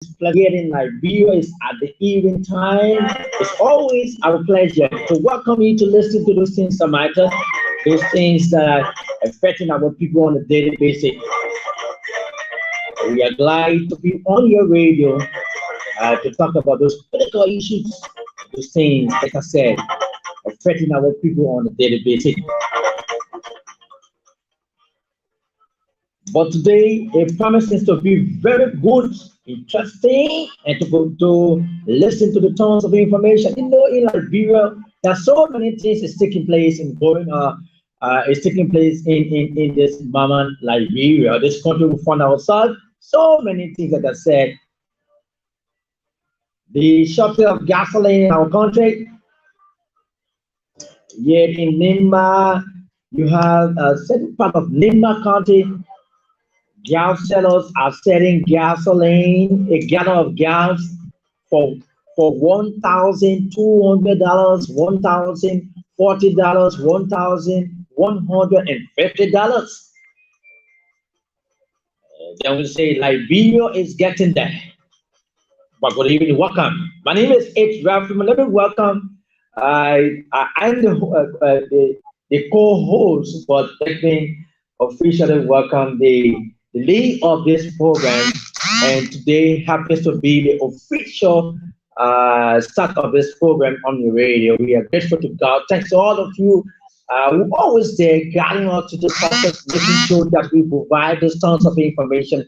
here in Liberia is at the evening time. It's always our pleasure to welcome you to listen to those things that matter, those things that are affecting our people on a daily basis. We are glad to be on your radio to talk about those critical issues, those things, like I said, affecting our people on a daily basis. But today, it promises to be very good, interesting, and to listen to the tons of information. In Liberia, there are so many things is taking place in going is taking place in this moment, Liberia, this country we find ourselves. So many things that are said. The shortage of gasoline in our country. Yet in Nimba, you have a certain part of Nimba County. Gas sellers are selling gasoline, a gallon of gas for $1,200, $1,040, $1,150. Then we say Liberia is getting there. But good evening, welcome. My name is H. Rafim. Let me welcome. I'm the co-host, but let me officially welcome the lead of this program. And today happens to be the official start of this program on the radio. We are grateful to God. Thanks to all of you who always there guiding us to the process, making sure that we provide those tons of information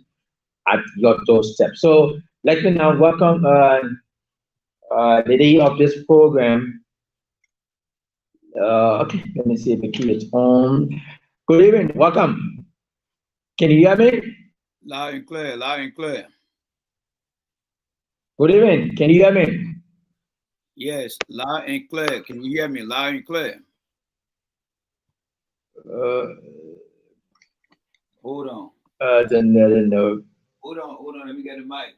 at your doorstep. So let me now welcome the day of this program. Okay, let me see if the key is on. Good evening, welcome. Can you hear me? Loud and clear, loud and clear. Good evening, can you hear me? Yes, loud and clear. Can you hear me? Loud and clear. Hold on. No. Hold on. Let me get the mic.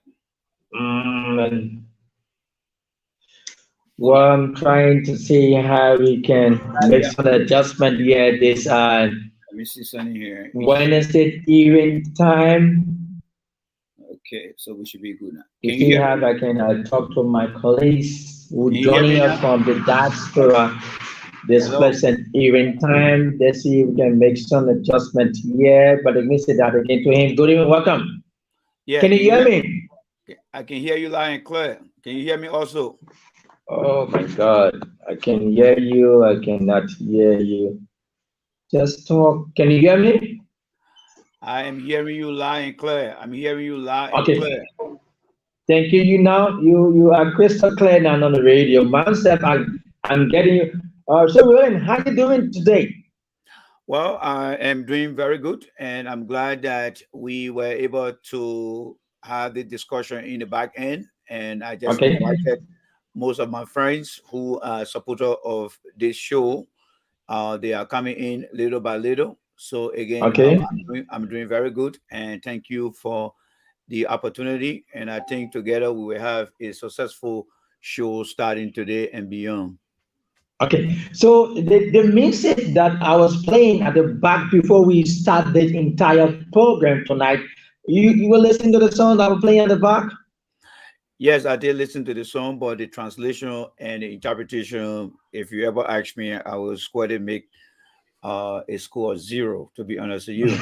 Well, I'm trying to see how we can make some adjustment here this Let me see something here. Wednesday evening time. Okay, so we should be good now. You see how I can talk to my colleagues who joining us from the diaspora this pleasant evening time. Let's see if we can make some adjustment here. But let me say that again to him. Good evening, welcome. Yeah, can you hear me? I can hear you loud and clear. Can you hear me also? Oh my God, I can hear you. I cannot hear you. Just talk. Can you hear me? I am hearing you loud and clear. I'm hearing you loud and clear. Thank you. You are crystal clear now on the radio. Myself, I'm getting you. So William, how are you doing today? Well, I am doing very good, and I'm glad that we were able to have the discussion in the back end. And I just invited most of my friends who are supporter of this show. They are coming in little by little. So again, I'm doing very good, and thank you for the opportunity. And I think together we will have a successful show starting today and beyond. Okay, so the music that I was playing at the back before we start the entire program tonight, you were listening to the song that I was playing at the back? Yes, I did listen to the song, but the translation and the interpretation, if you ever ask me, I will squarely make a score of 0, to be honest with you.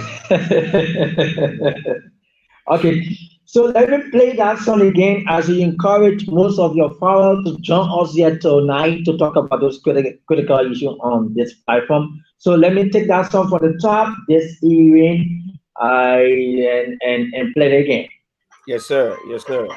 Okay, so let me play that song again as we encourage most of your followers to join us here tonight to talk about those critical issues on this platform. So let me take that song from the top this evening and play it again. Yes, sir. Yes, sir.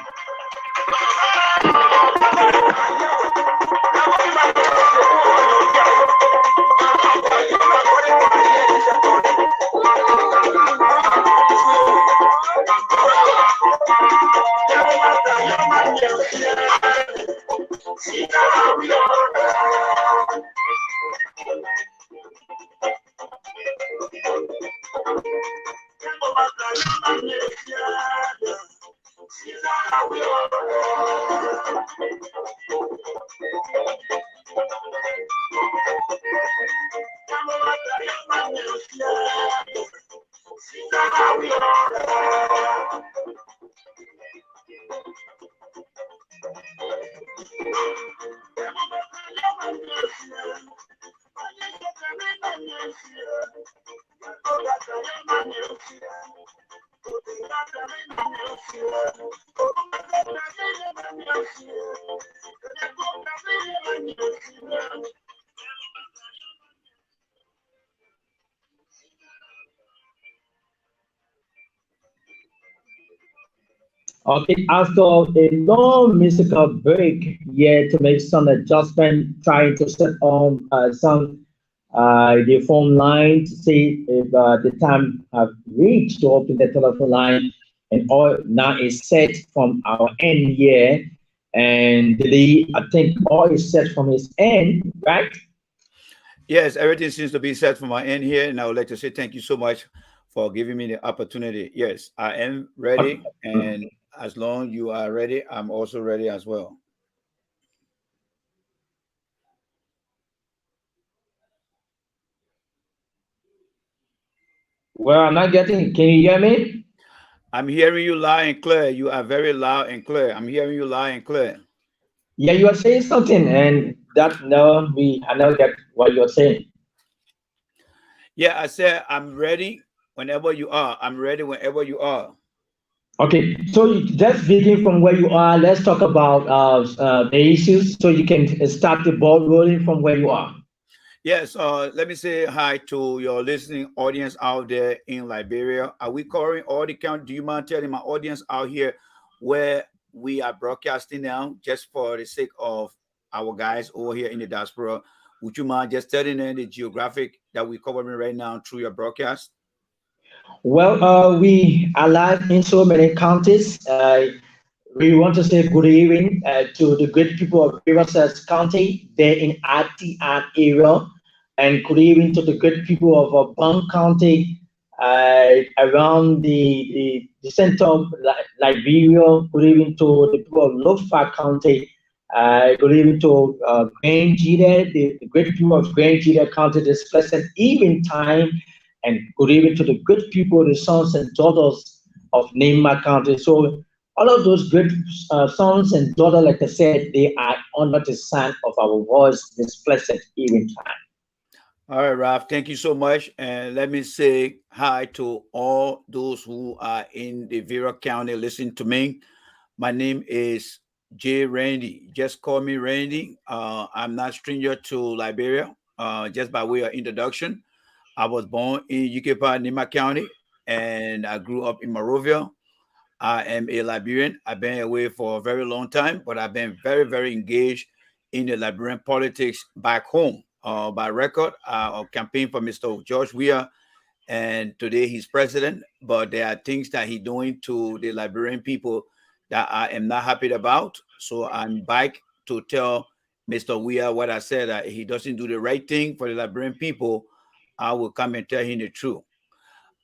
Okay, after a long musical break, yeah, to make some adjustment, trying to set on some the phone line to see if the time have reached to open the telephone line, and all now is set from our end here, and I think all is set from his end, right? Yes, everything seems to be set for my end here, and I would like to say thank you so much for giving me the opportunity. Yes, I am ready, Okay. and as long you are ready, I'm also ready as well. Well, I'm not getting. Can you hear me? I'm hearing you loud and clear. You are very loud and clear. I'm hearing you loud and clear. Yeah, you are saying something, and that no, I never get what you're saying. Yeah, I said I'm ready whenever you are. I'm ready whenever you are. Okay, so just begin from where you are. Let's talk about the issues, so you can start the ball rolling from where you are. Yes, let me say hi to your listening audience out there in Liberia. Are we covering all the count? Do you mind telling my audience out here where we are broadcasting now, just for the sake of our guys over here in the diaspora? Would you mind just telling them the geographic that we're covering right now through your broadcast? Well, we are live in so many counties. We want to say good evening to the great people of Riverside County there in Atian area, and good evening to the great people of Bang County around the center of Liberia. Good evening to the people of Lofa County. Good evening to Grange there, the great people of Grange County this pleasant evening time, and good evening to the good people, the sons and daughters of Nema County. So all of those great sons and daughters, like I said, they are under the sound of our voice this pleasant evening time. All right, Ralph, thank you so much. And let me say hi to all those who are in the Vera County listening to me. My name is Jay Randy. Just call me Randy. I'm not stranger to Liberia. Just by way of introduction, I was born in Yucaipa, Nima County, and I grew up in Monrovia. I am a Liberian. I've been away for a very long time, but I've been very, very engaged in the Liberian politics back home. By record, I campaigned for Mr. George Weah, and today he's president. But there are things that he's doing to the Liberian people that I am not happy about. So I'm back to tell Mr. Weah what I said, that he doesn't do the right thing for the Liberian people. I will come and tell him the truth.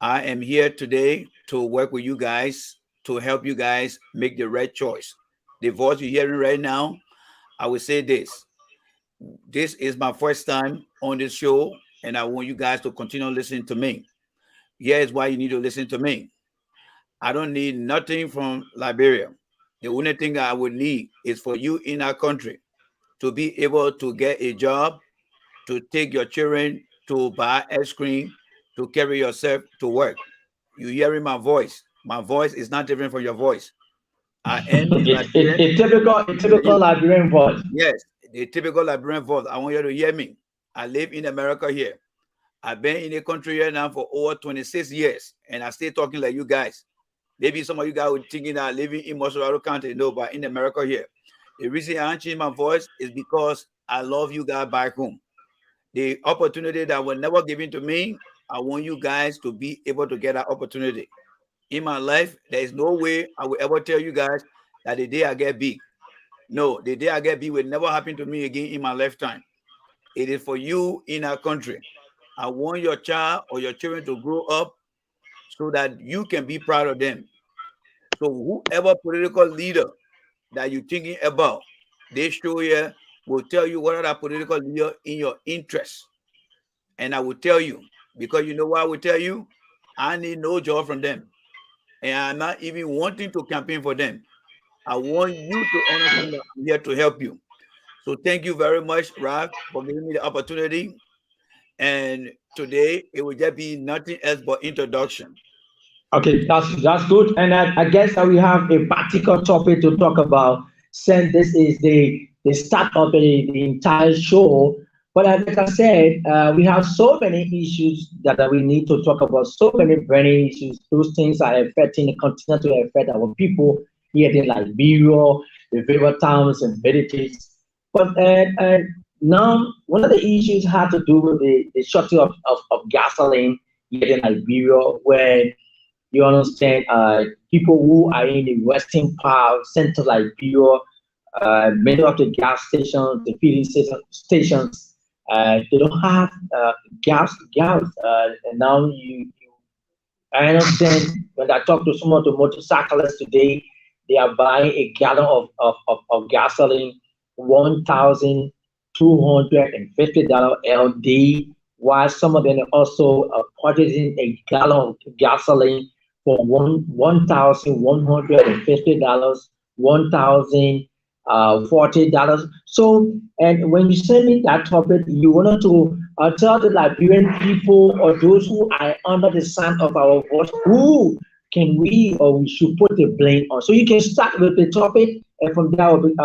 I am here today to work with you guys to help you guys make the right choice. The voice you're hearing right now, I will say this. This is my first time on this show, and I want you guys to continue listening to me. Here's why you need to listen to me. I don't need nothing from Liberia. The only thing I would need is for you in our country to be able to get a job, to take your children to buy ice cream, to carry yourself to work. You hearing my voice. My voice is not different from your voice. I am a Liberian. A typical Liberian voice. Yes, the typical Liberian voice. I want you to hear me. I live in America here. I've been in the country here now for over 26 years, and I still talking like you guys. Maybe some of you guys were thinking that living in Monterey County. No, but in America here. The reason I change my voice is because I love you guys back home. The opportunity that was never given to me, I want you guys to be able to get that opportunity. In my life, there is no way I will ever tell you guys that the day I get big. No, the day I get big will never happen to me again in my lifetime. It is for you in our country. I want your child or your children to grow up so that you can be proud of them. So whoever political leader that you're thinking about, this show here will tell you what are that political leader in your interest. And I will tell you, because you know what I will tell you? I need no job from them. And I'm not even wanting to campaign for them. I want you to understand that I'm here to help you. So thank you very much, Ralph, for giving me the opportunity. And today it will just be nothing else but introduction. Okay, that's good. And I guess that we have a particular topic to talk about, since this is the start of the entire show. But like I said, we have so many issues that we need to talk about, so many burning issues. Those things are affecting, continue to affect our people here in Liberia, the river towns and villages. But now, one of the issues had to do with the shortage of gasoline here in Liberia, where you understand people who are in the western part, central Liberia, many of the gas stations, the filling stations, they don't have gas. And now I understand when I talk to some of the motorcyclists today, they are buying a gallon of gasoline, $1,250 LD, while some of them are also purchasing a gallon of gasoline for $1,150, $1,040. So, and when you send me that topic, you wanted to tell the Liberian people or those who are under the sound of our voice, who can we or we should put the blame on. So you can start with the topic, and from there, we'll be,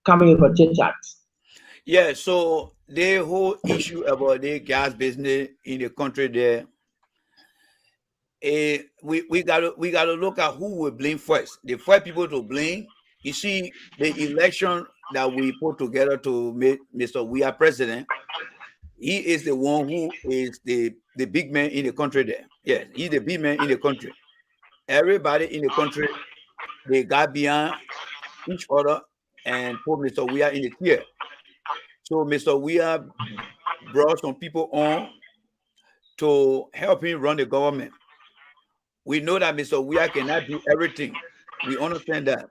coming with a chit chat. Yeah. So the whole issue about the gas business in the country there, we gotta look at who we blame first. The first people to blame, you see, the election that we put together to make Mr. Weah president, he is the one who is the big man in the country there. Yes, he's the big man in the country. Everybody in the country, they got behind each other and put Mr. Weah in the tier. So Mr. Weah brought some people on to help him run the government. We know that Mr. Weah cannot do everything. We understand that.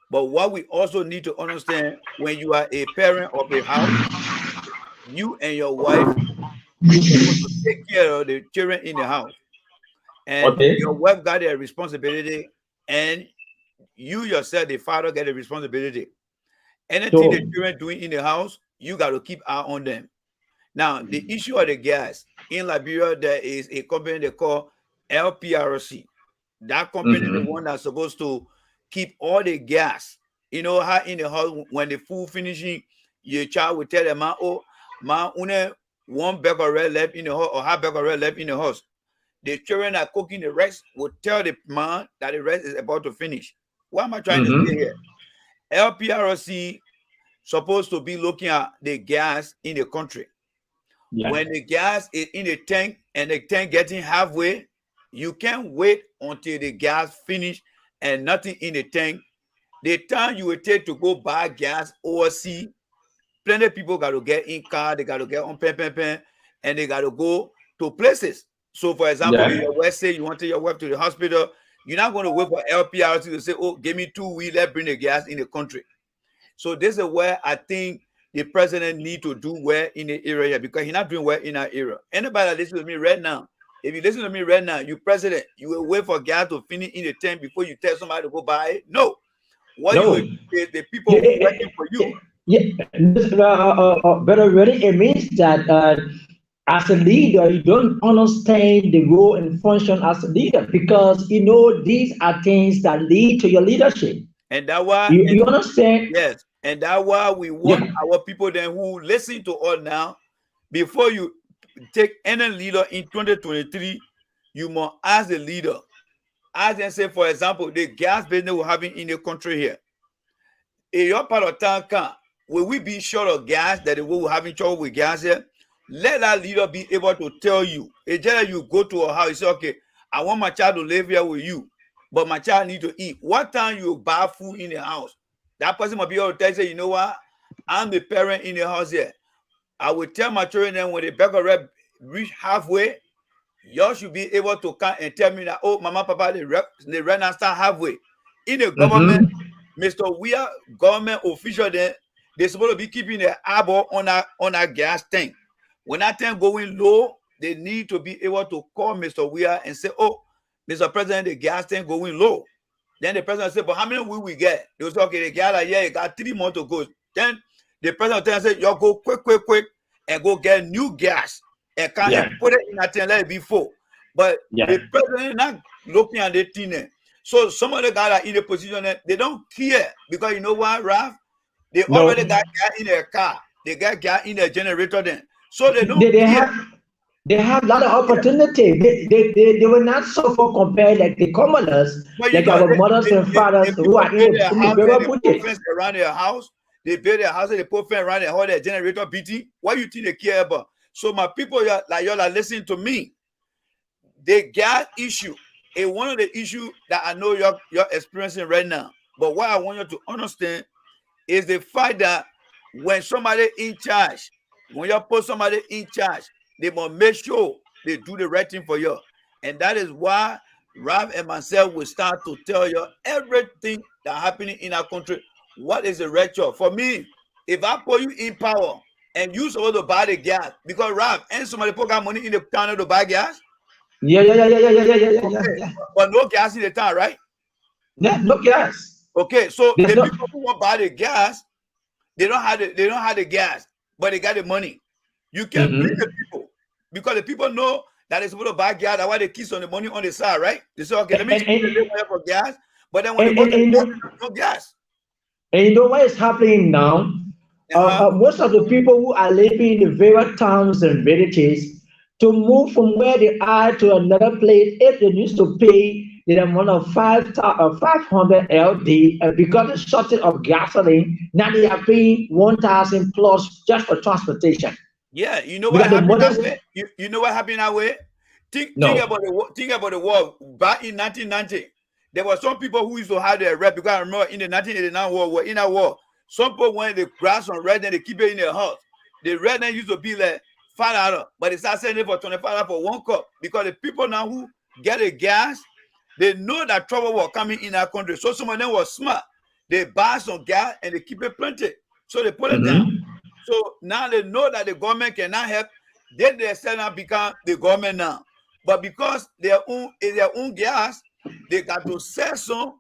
But what we also need to understand, when you are a parent of a house, you and your wife, you're supposed to take care of the children in the house. And your wife got a responsibility, and you yourself, the father, get a responsibility. Anything the children doing in the house, you got to keep eye on them. Now, the issue of the gas, in Liberia, there is a company they call LPRC. That company is the one that's supposed to keep all the gas. You know how in the house, when the food finishing, your child will tell them, oh, man, only one bag of red left in the house or half bag of red left in the house. The children are cooking the rest will tell the man that the rest is about to finish. What am I trying to say here? LPRC supposed to be looking at the gas in the country. Yeah. When the gas is in the tank and the tank getting halfway, you can't wait until the gas finish and nothing in the tank. The time you will take to go buy gas overseas, plenty of people got to get in car, they got to get on pen, and they got to go to places. So, for example, if your wife say you want to take your wife to the hospital, you're not going to wait for LPRC to say, oh, give me 2 weeks, let's bring the gas in the country. So this is where I think the president need to do well in the area, because he's not doing well in our area. Anybody that listen to me right now, if you listen to me right now, you president, you will wait for gas to finish in the tank before you tell somebody to go buy it? No. What you will do is the people who are working for you. But already it means that as a leader, you don't understand the role and function as a leader, because you know these are things that lead to your leadership. And that's why you understand. Yes, and that's why we want our people then who listen to us now. Before you take any leader in 2023, you must ask the leader. As I say, for example, the gas business we're having in the country here. In your part of town, will we be short of gas that we're having trouble with gas here? Let that leader be able to tell you. It's just like you go to a house, you say, okay, I want my child to live here with you, but my child need to eat. What time you buy food in the house? That person must be able to tell you, you know what? I'm the parent in the house here. I will tell my children then when the bag of red reach halfway, y'all should be able to come and tell me that, oh, mama, papa, the red now start halfway. In the government, Mr. Weah government official then, they're supposed to be keeping their eyeball on our gas tank. When that tank going low, they need to be able to call Mr. Weah and say, oh, Mr. President, the gas tank going low. Then the president say, but how many will we get? They will say, okay, the gas like, yeah, you got 3 months to go. Then the president will say, y'all go quick, and go get new gas and come and put it in that tank like before. But the president is not looking at the thing. So some of the guys are in the position that they don't care, because you know what, Ralph? They already got gas in their car. They got gas in their generator then. So they don't care. They have a lot of opportunity. They will not suffer compared like the commoners, But like our mothers and fathers who are build their in the house very and they put budget. fence around their house. They build their house and they put fence around their whole their generator beating. What you think they care about? So my people, like y'all are listening to me. The gas issue is one of the issues that I know you're experiencing right now. But what I want you to understand is the fact that when somebody in charge, when you put somebody in charge, they must make sure they do the right thing for you. And that is why Rav and myself will start to tell you everything that's happening in our country. What is the right choice? For me, if I put you in power and you supposed to buy the gas, because Rav and somebody put got money in the town to buy gas. Yeah. But no gas in the town, right? Yeah, no gas. Okay, so the people who want to buy the gas, they don't have the gas, but they got the money. You can't blame the people because the people know that they're supposed to buy gas. That's why they keep on the money on the side, right? They say, okay, let me pay for gas, but then when they go to no gas. And you know what is happening now? Most of the people who are living in the various towns and villages, to move from where they are to another place, if they used to pay the amount of 500 LD because of shortage of gasoline, now they are paying 1,000 plus just for transportation. Yeah, you know what happened that way? You know what happened that way? Think about the war. Back in 1990, there were some people who used to have their rep because I remember in the 1989 war, in that war, some people when they grass on red, then they keep it in their house. The red then used to be like $5, but they start selling it for $25 for one cup because the people now who get the gas, they know that trouble was coming in our country. So some of them were smart. They buy some gas and they keep it plenty. So they put it down. So now they know that the government cannot help. Then they still not become the government now. But because their own gas, they got to sell some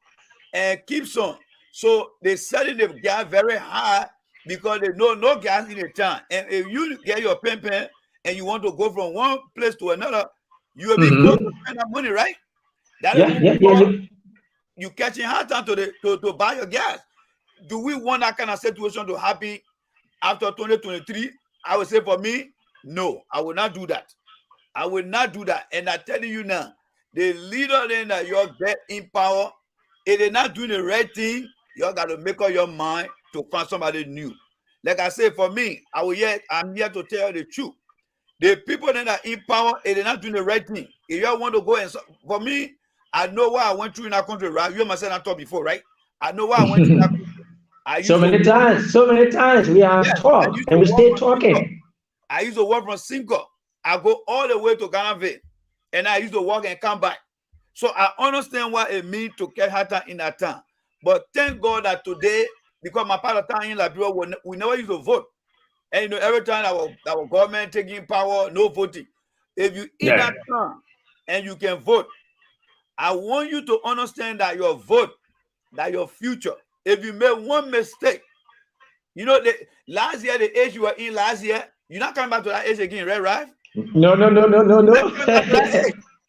and keep some. So they selling the gas very high because they know no gas in the town. And if you get your pen and you want to go from one place to another, you will be close to spend that money, right? That is you catching hard time to buy your gas. Do we want that kind of situation to happen after 2023? I would say for me, no, I will not do that. I will not do that. And I'm telling you now, the leader then that you get in power, if they're not doing the right thing, you got to make up your mind to find somebody new. Like I said, for me, I'm here to tell you the truth. The people that are in power, if they're not doing the right thing, if you want to go and for me, I know what I went through in that country, right? You and myself I talked before, right? I know what I went through in that country. So many times we have talked and we stay talking. I used to work from Cinco. I go all the way to Ghana, and I used to walk and come back. So I understand what it means to get hotter in that town. But thank God that today, because my part of town in Liberia, we never used to vote. And you know, every time our government taking power, no voting. If you in that town and you can vote, I want you to understand that your vote, that your future. If you make one mistake, you know, last year, the age you were in last year, you're not coming back to that age again, right? No.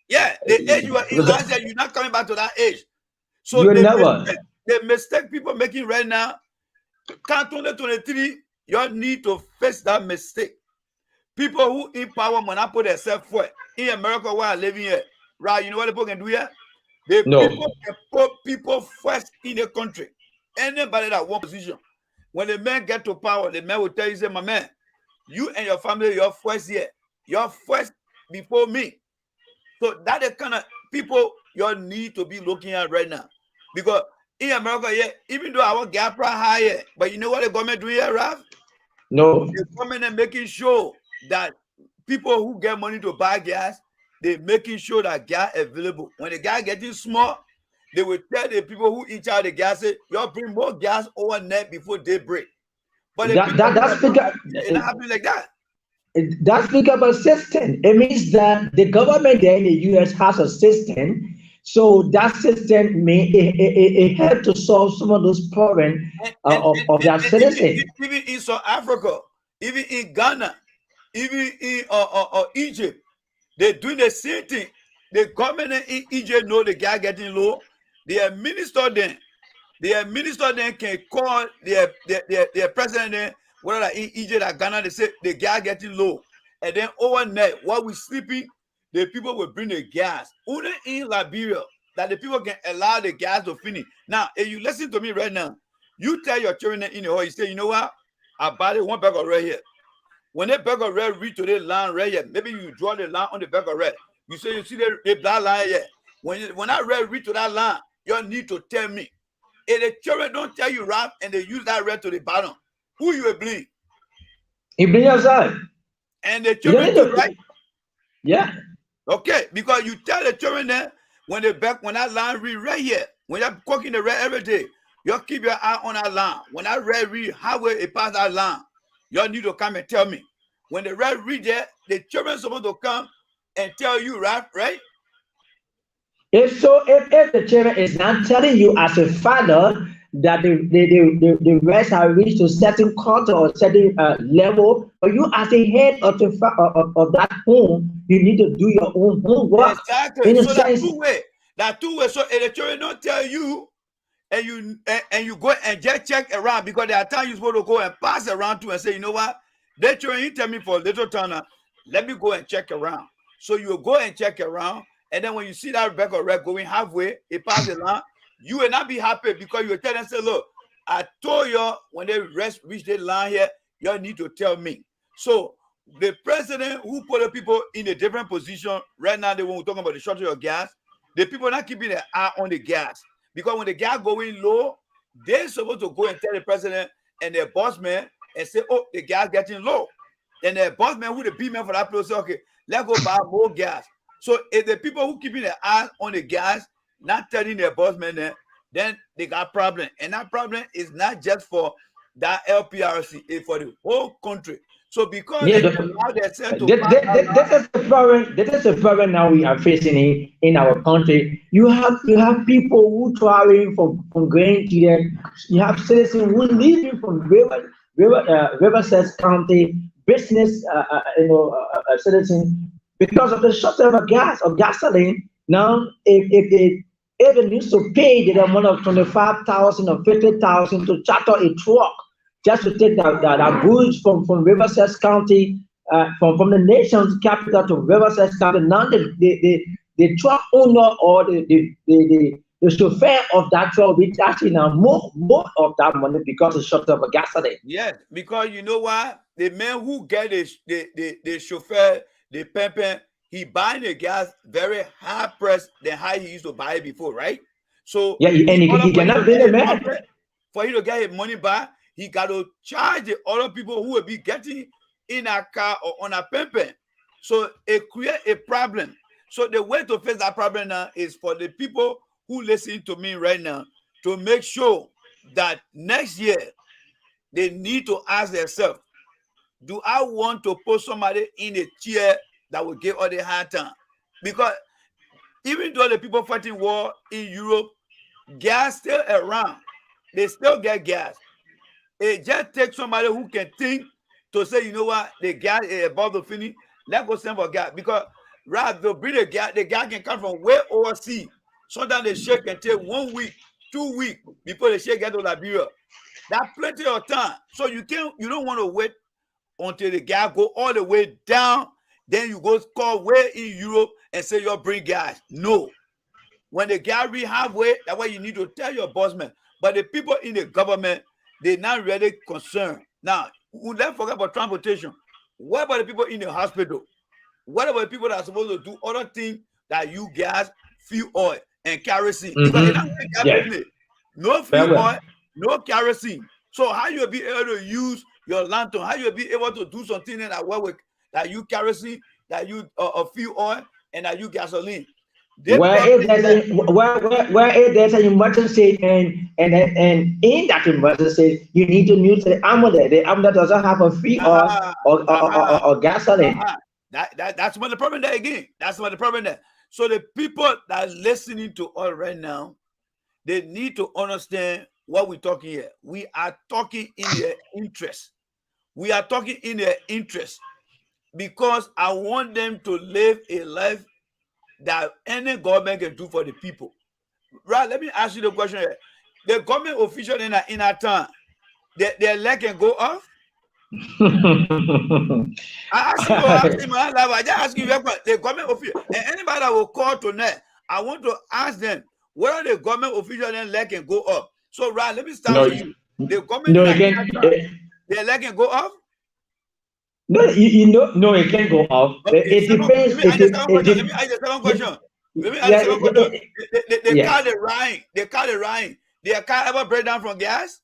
Yeah, the age you were in last year, you're not coming back to that age. So the mistake people making right now, 2023, you need to face that mistake. People who in power when I put themselves first. In America, where I live here, right? You know what people can do here? People can put people first in the country. Anybody that wants position. When the men get to power, the men will tell you, say, my man, you and your family, you're first here. You're first before me. So that is kind of people you need to be looking at right now. Because in America, yeah, even though our gas price higher, but you know what the government doing here, Ralph? No. The government is making sure that people who get money to buy gas, they're making sure that gas is available. When the gas getting small, they will tell the people who in charge of the gas, say, y'all bring more gas overnight before they break. But that's it's not happening like that. That's because of a system. It means that the government there in the US has a system. So that system may help to solve some of those problems of their citizens. Even in South Africa, even in Ghana, even in Egypt, they're doing the same thing. The government in Egypt know the gas getting low. Their minister then can call their president then, whether in Egypt or Ghana, they say the gas getting low. And then overnight, while we sleeping, the people will bring the gas. Only in Liberia that the people can allow the gas to finish. Now, if you listen to me right now, you tell your children in the hall, you say, you know what? I bought one bag of red here. When that bag of red reach to the line right here, maybe you draw the line on the bag of red. You say, you see the black line here. When that red reach to that line, you need to tell me. If the children don't tell you right and they use that red to the bottom, who you will blame? You blame yourself. And the children do right? Yeah. Okay, because you tell the children that when that line read right here, when you're cooking the red every day, you keep your eye on that line. When that red read highway it pass that line, you need to come and tell me. When the red read there, the children supposed to come and tell you, right? If the children is not telling you as a father that the rest have reached a certain quarter or certain level, but you as a head of that home, you need to do your own homework. Exactly. So that two way. So if the children don't tell you, and you go and just check around, because there are times you're supposed to go and pass around to and say, you know what, that children, you tell me for a little time now, let me go and check around. So you go and check around, and then when you see that bag of red going halfway, it passes around, you will not be happy, because you will tell them, say, look, I told you when they reach the line here, you need to tell me. So the president who put the people in a different position right now, when we're talking about the shortage of gas, the people are not keeping their eye on the gas. Because when the gas going low, they're supposed to go and tell the president and their boss man and say, oh, the gas getting low. And the boss man, who the B man for that place, say, okay, let's go buy more gas. So if the people who keeping their eyes on the gas, not telling their boss man, then they got problem. And that problem is not just for that LPRC, it's for the whole country. So because this is the problem now we are facing in our country. You have people who traveling from Grand Children. You have citizens who leaving from Riverside County business, citizens, because of the shortage of gas or gasoline. Now, if they used to pay the amount of 25,000 or 50,000 to charter a truck just to take that goods from Riverside County, from the nation's capital to Riverside County. Now the truck owner or the chauffeur of that truck will be charging now more of that money because it's short of a gasoline. Yes, because you know why? The man who get the chauffeur, the pimping, he buying the gas very high price than how he used to buy it before, right? So yeah, and he cannot pay the man. For you to get his money back, he got to charge the other people who will be getting in a car or on a pimping. So it creates a problem. So the way to face that problem now is for the people who listen to me right now to make sure that next year they need to ask themselves, do I want to put somebody in a chair that will give all the hard time? Because even though the people fighting war in Europe, gas still around. They still get gas. It just takes somebody who can think to say, you know what, the gas is about to finish. Let's go send for gas. Because rather than bring the gas can come from way overseas. Sometimes the ship can take 1 week, 2 weeks before the ship get to Liberia. That's plenty of time. So you don't want to wait until the gas go all the way down. Then you go call way in Europe and say you'll bring gas. No. When the gas reach halfway, that's why you need to tell your boss man. But the people in the government, they're not really concerned. Now, let's forget about transportation. What about the people in the hospital? What about the people that are supposed to do other things that you gas, fuel oil, and kerosene? Because no fuel oil, no kerosene. So how you be able to use your lantern? How you be able to do something that work with that you kerosene, that you fuel oil, and that you gasoline? Where there's an emergency and in that emergency you need to use the ambulance. The ambulance doesn't have a free or gasoline. That's what the problem there again. That's what the problem there. So the people that are listening to us right now, they need to understand what we're talking here. We are talking in their interest. We are talking in their interest because I want them to live a life that any government can do for the people. Right? Let me ask you the question here. The government official in our town, their leg can go off? I ask you, I just ask you, the government official, and anybody that will call tonight, I want to ask them whether the government official then leg can go up. So, Ryan, let me start with you. The government their leg can go up? No, no, it can't go up. Okay. It depends. Let me ask the second question. They call the Ryan. They call the Ryan. Their car ever break down from gas?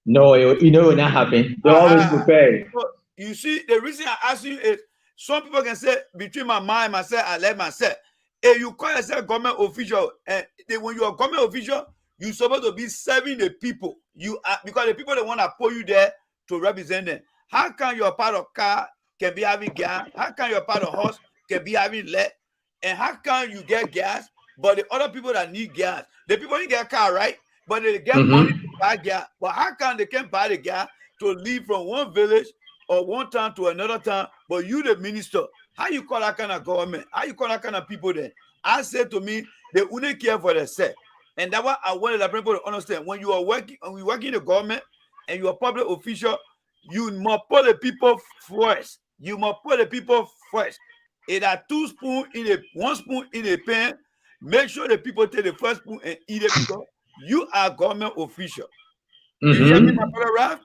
No, it will not happen. They're always prepared. So, you see, the reason I ask you is some people can say between my mind, myself, I let myself. If you call yourself government official, and when you are government official, you're supposed to be serving the people. You are, because the people that want to put you there to represent them. How can your part of car can be having gas? How can your part of horse can be having lead? And how can you get gas, but the other people that need gas, the people need get car, right? But they get money to buy gas. But how come they can't buy the gas to leave from one village or one town to another town? But you, the minister, how you call that kind of government? How you call that kind of people then? I said to me, they only care for themselves. And that's what I wanted people to understand. When you are working, when you work in the government and you are public official, you must put the people first. You must put the people first. It are 2 spoons in a 1 spoon in a pan. Make sure the people take the first spoon and eat it because you are government official. You hear me, my brother Ralph?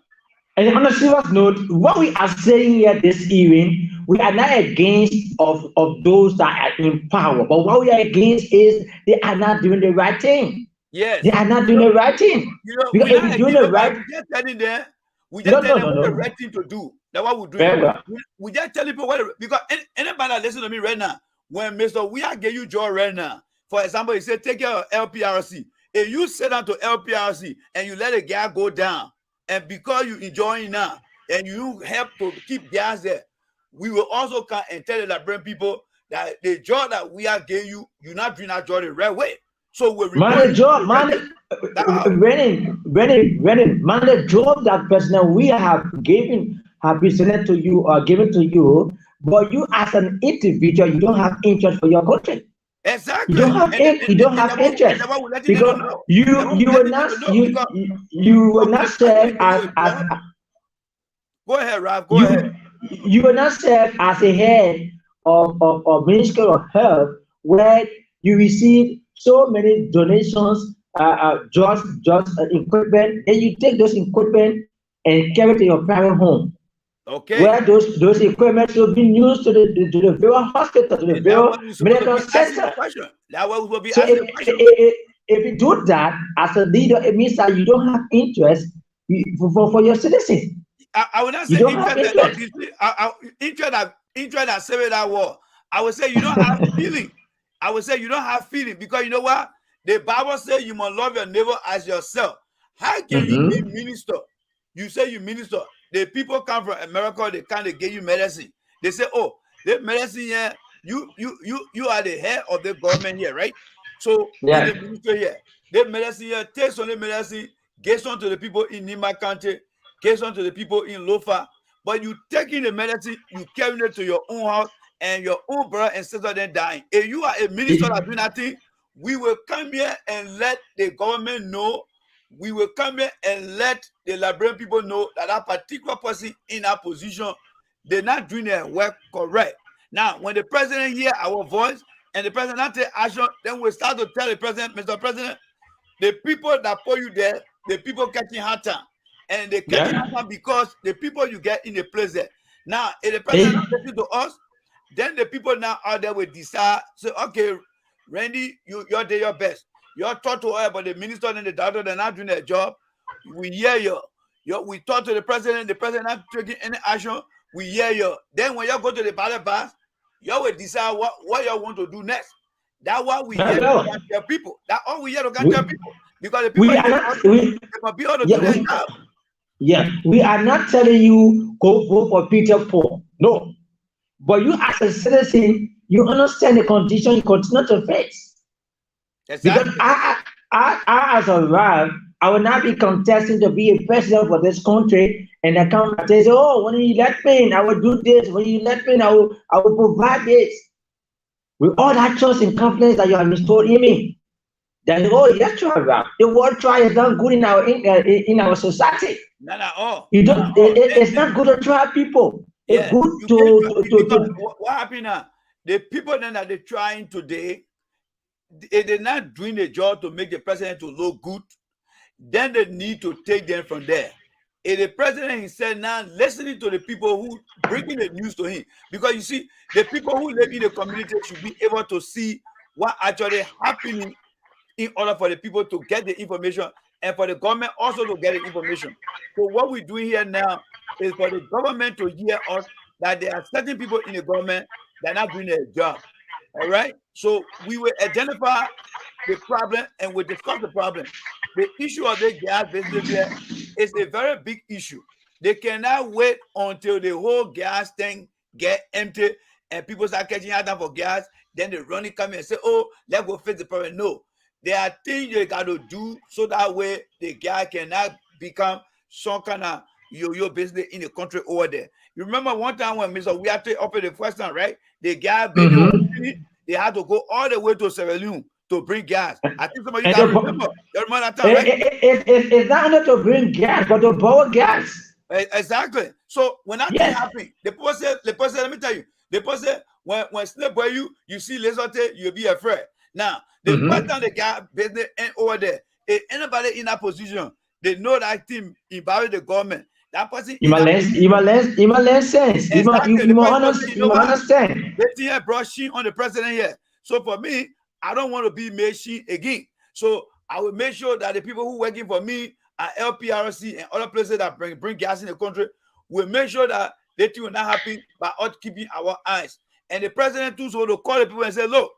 And on a serious note, what we are saying here this evening, we are not against of those that are in power, but what we are against is they are not doing the right thing. Yes, they are not doing the right thing. Because if you're doing the right, we just telling them, we just telling them what the right thing to do. That's what we're doing. Well. We just tell people what, because anybody that listen to me right now, when Mr. We are giving you job right now, for example, he said take care of LPRC. If you sit down to LPRC and you let a guy go down, and because you enjoying now, and you help to keep gas there, we will also come and tell the Liberian people that the job that we are giving you, you're not doing that job the right way. So we're the job, the job that person we have presented to you or given to you, but you as an individual, you don't have interest for your country. Exactly. You don't have interest because you will not serve as go ahead, Ralph. Go ahead. You will not serve as a head of Ministry of Health where you receive so many donations, just equipment, and you take those equipment and carry to your private home. Okay. Where those equipment should be used to the very hospital, to the very medical center. That will be so if you do that as a leader, it means that you don't have interest for your citizens. I would not say interest that saved that war. I would say you don't have feeling. I would say you don't have feeling because you know what? The Bible says you must love your neighbor as yourself. How can you be minister? You say you minister. The people come from America, they come, they give you medicine. They say, oh, the medicine here, you are the head of the government here, right? So the minister here, the medicine here, take some of the medicine, give some to the people in Nima County, give some to the people in Lofa. But you taking the medicine, you carrying it to your own house, and your own brother and sister then dying. If you are a minister that do nothing, we will come here and let the government know. We will come here and let the Liberian people know that that particular person in that position, they're not doing their work correct. Now, when the president hear our voice and the president not take action, then we start to tell the president, Mr. President, the people that put you there, the people catching hard time. And they catching hard time because the people you get in the place there. Now, if the president not listening to us, then the people now out there will decide, say, okay, Randy, you're doing your best. You're taught to her, but the minister and the doctor, they're not doing their job. We hear you. We talk to the president not taking any action. We hear you. Then when you go to the ballot box, you will decide what you want to do next. That's what we hear to tell people. That's all we hear to tell people. Because the people they must be able to do their job. Yeah, we are not telling you go vote for Peter Paul. No. But you as a citizen, you understand the condition you continue to face. Exactly. Because I as a Ralph, I will not be contesting to be a president for this country and I come and say, oh, when you let me in, I will do this. When you let me in, I will provide this. With all that trust and confidence that you have restored in me. That, oh, yes, Ralph. The world trial is not good in our society. Not at all. You don't. It's not good to try people. It's good to. What happened now? The people then that they're trying today, they're not doing the job to make the president to look good. Then they need to take them from there. If the president himself now listening to the people who bringing the news to him, because you see, the people who live in the community should be able to see what actually happening in order for the people to get the information and for the government also to get the information. So what we're doing here now is for the government to hear us that there are certain people in the government that are not doing their job. All right. So we will identify the problem and we'll discuss the problem. The issue of the gas business here is a very big issue. They cannot wait until the whole gas tank get empty and people start catching out for gas. Then they run it, come and say, oh, let's go fix the problem. No. There are things they got to do so that way the gas cannot become some kind of yo-yo business in the country over there. You remember one time when Mr. We had to open the first time, right? The gas business, they had to go all the way to Sierra Leone to bring gas. I think some of you guys remember that time, right? It's not only to bring gas, but to borrow gas. Exactly. So when that thing happened, the person, let me tell you, the person, when snake boy you see Lesotho, you'll be afraid. Now, the first time the gas business ain't over there, if anybody in that position, they know that team involved the government. That person you must learn sense. You must understand. The thing brought sheen on the president here. So for me, I don't want to be made sheen again. So I will make sure that the people who working for me at LPRC and other places that bring gas in the country will make sure that the thing will not happen by us keeping our eyes. And the president too will call the people and say, look,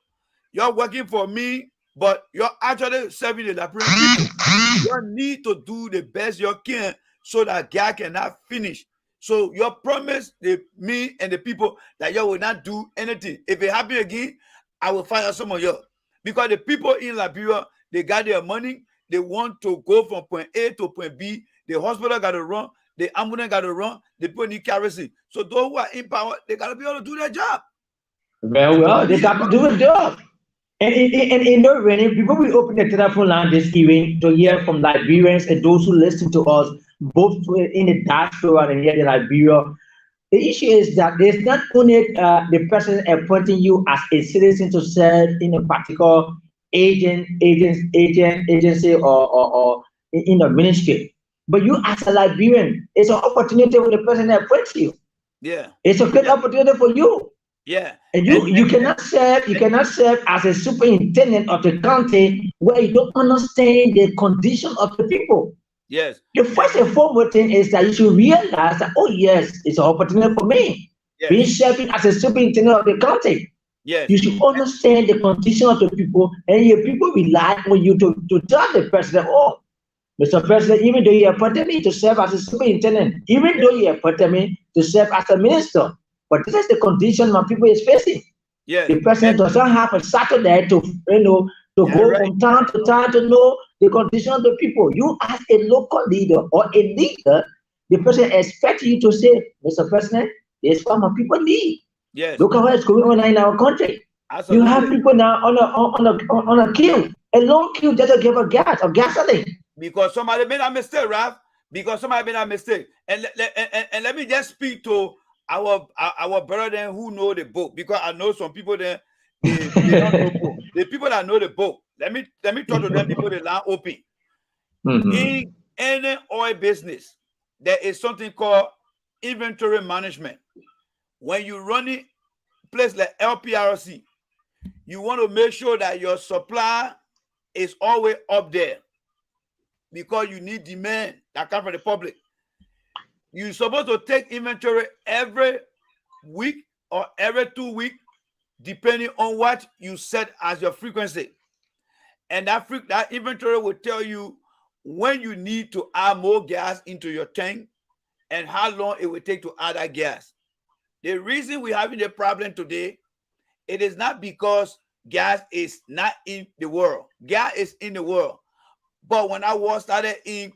you're working for me, but you're actually serving the Liberian people. You need to do the best you can so that gas cannot finish. So you promise me and the people that you will not do anything. If it happens again, I will fire some of you. Because the people in Liberia, they got their money. They want to go from point A to point B. The hospital got to run. The ambulance got to run. The people need kerosene. So those who are in power, they got to be able to do their job. Well, they got to do a job. And in the rain, before we open the telephone line this evening to hear from Liberians and those who listen to us, both in the diaspora and here in Liberia, the issue is that there's not only the president appointing you as a citizen to serve in a particular agency or in the ministry, but you as a Liberian, it's an opportunity for the president appoints you. Yeah, it's a great opportunity for you. Yeah, and you cannot serve as a superintendent of the county where you don't understand the condition of the people. Yes. The first and foremost thing is that you should realize that, oh yes, it's an opportunity for me. Yes. Being serving as a superintendent of the county. Yes. You should understand the condition of the people, and your people rely on you to tell the president, oh, Mr. President, even though you appointed me to serve as a superintendent, even though you appointed me to serve as a minister, but this is the condition my people is facing. Yes. The president doesn't have a Saturday to go from town to town to know the condition of the people. You as a local leader or a leader, the president expects you to say, Mr. President, this is what my people need. Yes. Look at what's going on in our country. Absolutely. You have people now on a queue, a long queue just to give a gas or gasoline. Because somebody made a mistake, Ralph. Because somebody made a mistake. And let me just speak to our brother who know the book, because I know some people there they don't know book. The people that know the book, let me talk to them before the line open. In any oil business, there is something called inventory management. When you run a place like LPRC, you want to make sure that your supply is always up there, because you need demand that comes from the public. You're supposed to take inventory every week or every 2 weeks, depending on what you set as your frequency. And that inventory will tell you when you need to add more gas into your tank and how long it will take to add that gas. The reason we're having the problem today, it is not because gas is not in the world. Gas is in the world. But when that war started in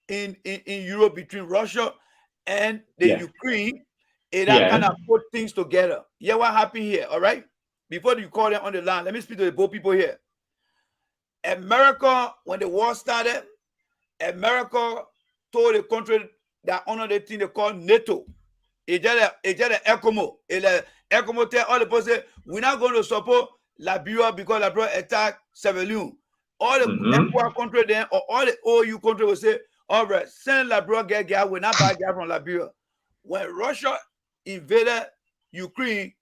Europe between Russia and the Ukraine, it kind of put things together. Yeah, what happened here? All right. Before you call them on the line, let me speak to the both people here. America, when the war started, America told the country that under the thing they call NATO. It's just the ECOMO. The ECOMO tell all the people say, we're not going to support Liberia because Liberia attacked Sierra Leone. All the ECOWAS country then, or all the OU country will say, all right, send Liberia get gas, we're not buy gas from Liberia. When Russia invaded Ukraine,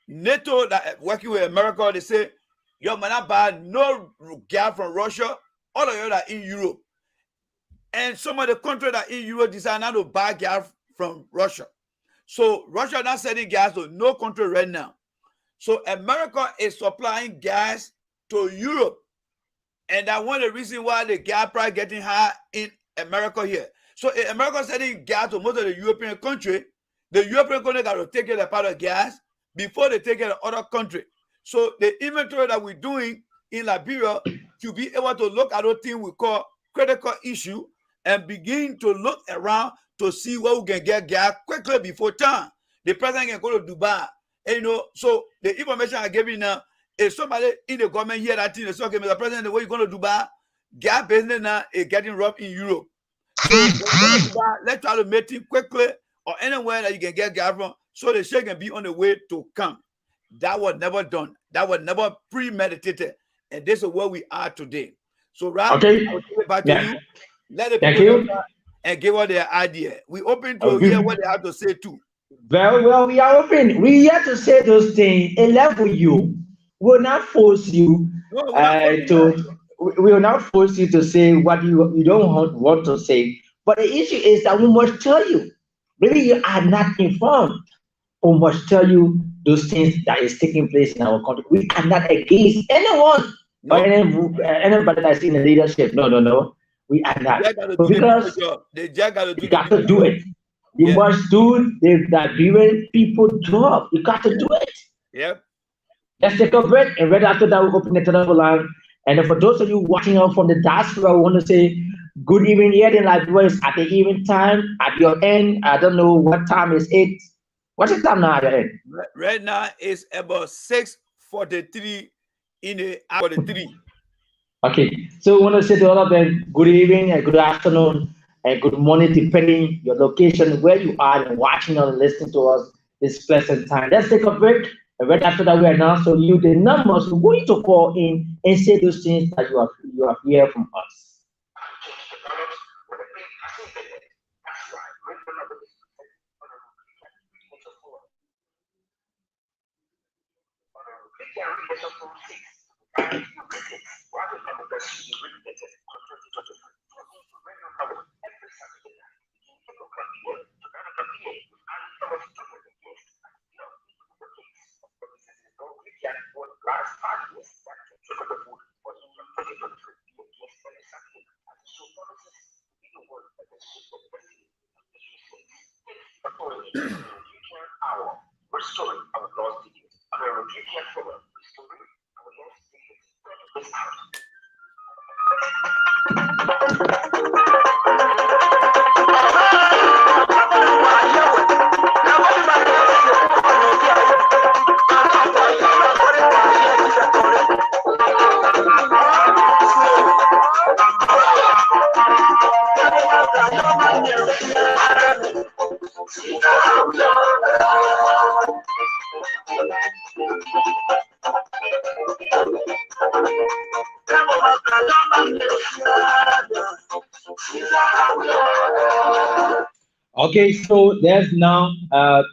NATO that working with America, they say, you might not buy no gas from Russia, all of you that in Europe. And some of the countries that in Europe decide not to buy gas from Russia. So Russia not sending gas to no country right now. So America is supplying gas to Europe. And that's one of the reasons why the gas price getting high in America here. So if America sending gas to most of the European country, the European country got to take care of the part of gas before they take care of other country. So the inventory that we're doing in Liberia to be able to look at those things we call critical issue and begin to look around to see where we can get gas quickly before time. The president can go to Dubai. And, so the information I gave you now, if somebody in the government hear that thing, they say, okay, Mr. President, the way you're going to Dubai, gas business now is getting rough in Europe. So Dubai, let's try to make it quickly or anywhere that you can get gas from so the shit can be on the way to come. That was never done. That was never premeditated. And this is where we are today. So, Ralph, I will give it back to you. Let the people and give us their idea. We open to hear what they have to say too. Very well, we are open. We have to say those things. A level you will not force you we will not force you to say what you don't want to say. But the issue is that we must tell you. Maybe you are not informed. We must tell you those things that is taking place in our country. We are not against anyone or anybody that's in the leadership. No. We are not. Because you got to do it. You must do the Liberian people job. You got to do it. Yep. Let's take a break, and right after that, we'll open the telephone line. And for those of you watching out from the diaspora, I want to say good evening here in Liberia. It's at the evening time. At your end, I don't know what time is it. What's the time now at your end? Right now, it's about 6:43 in the hour 3. Okay, so I want to say to all of them, good evening and good afternoon and good morning, depending your location, where you are and watching or listening to us this pleasant time. Let's take a break. And right after that, we announce to you the numbers we're going to call in and say those things that you have heard from us. Okay, so there's now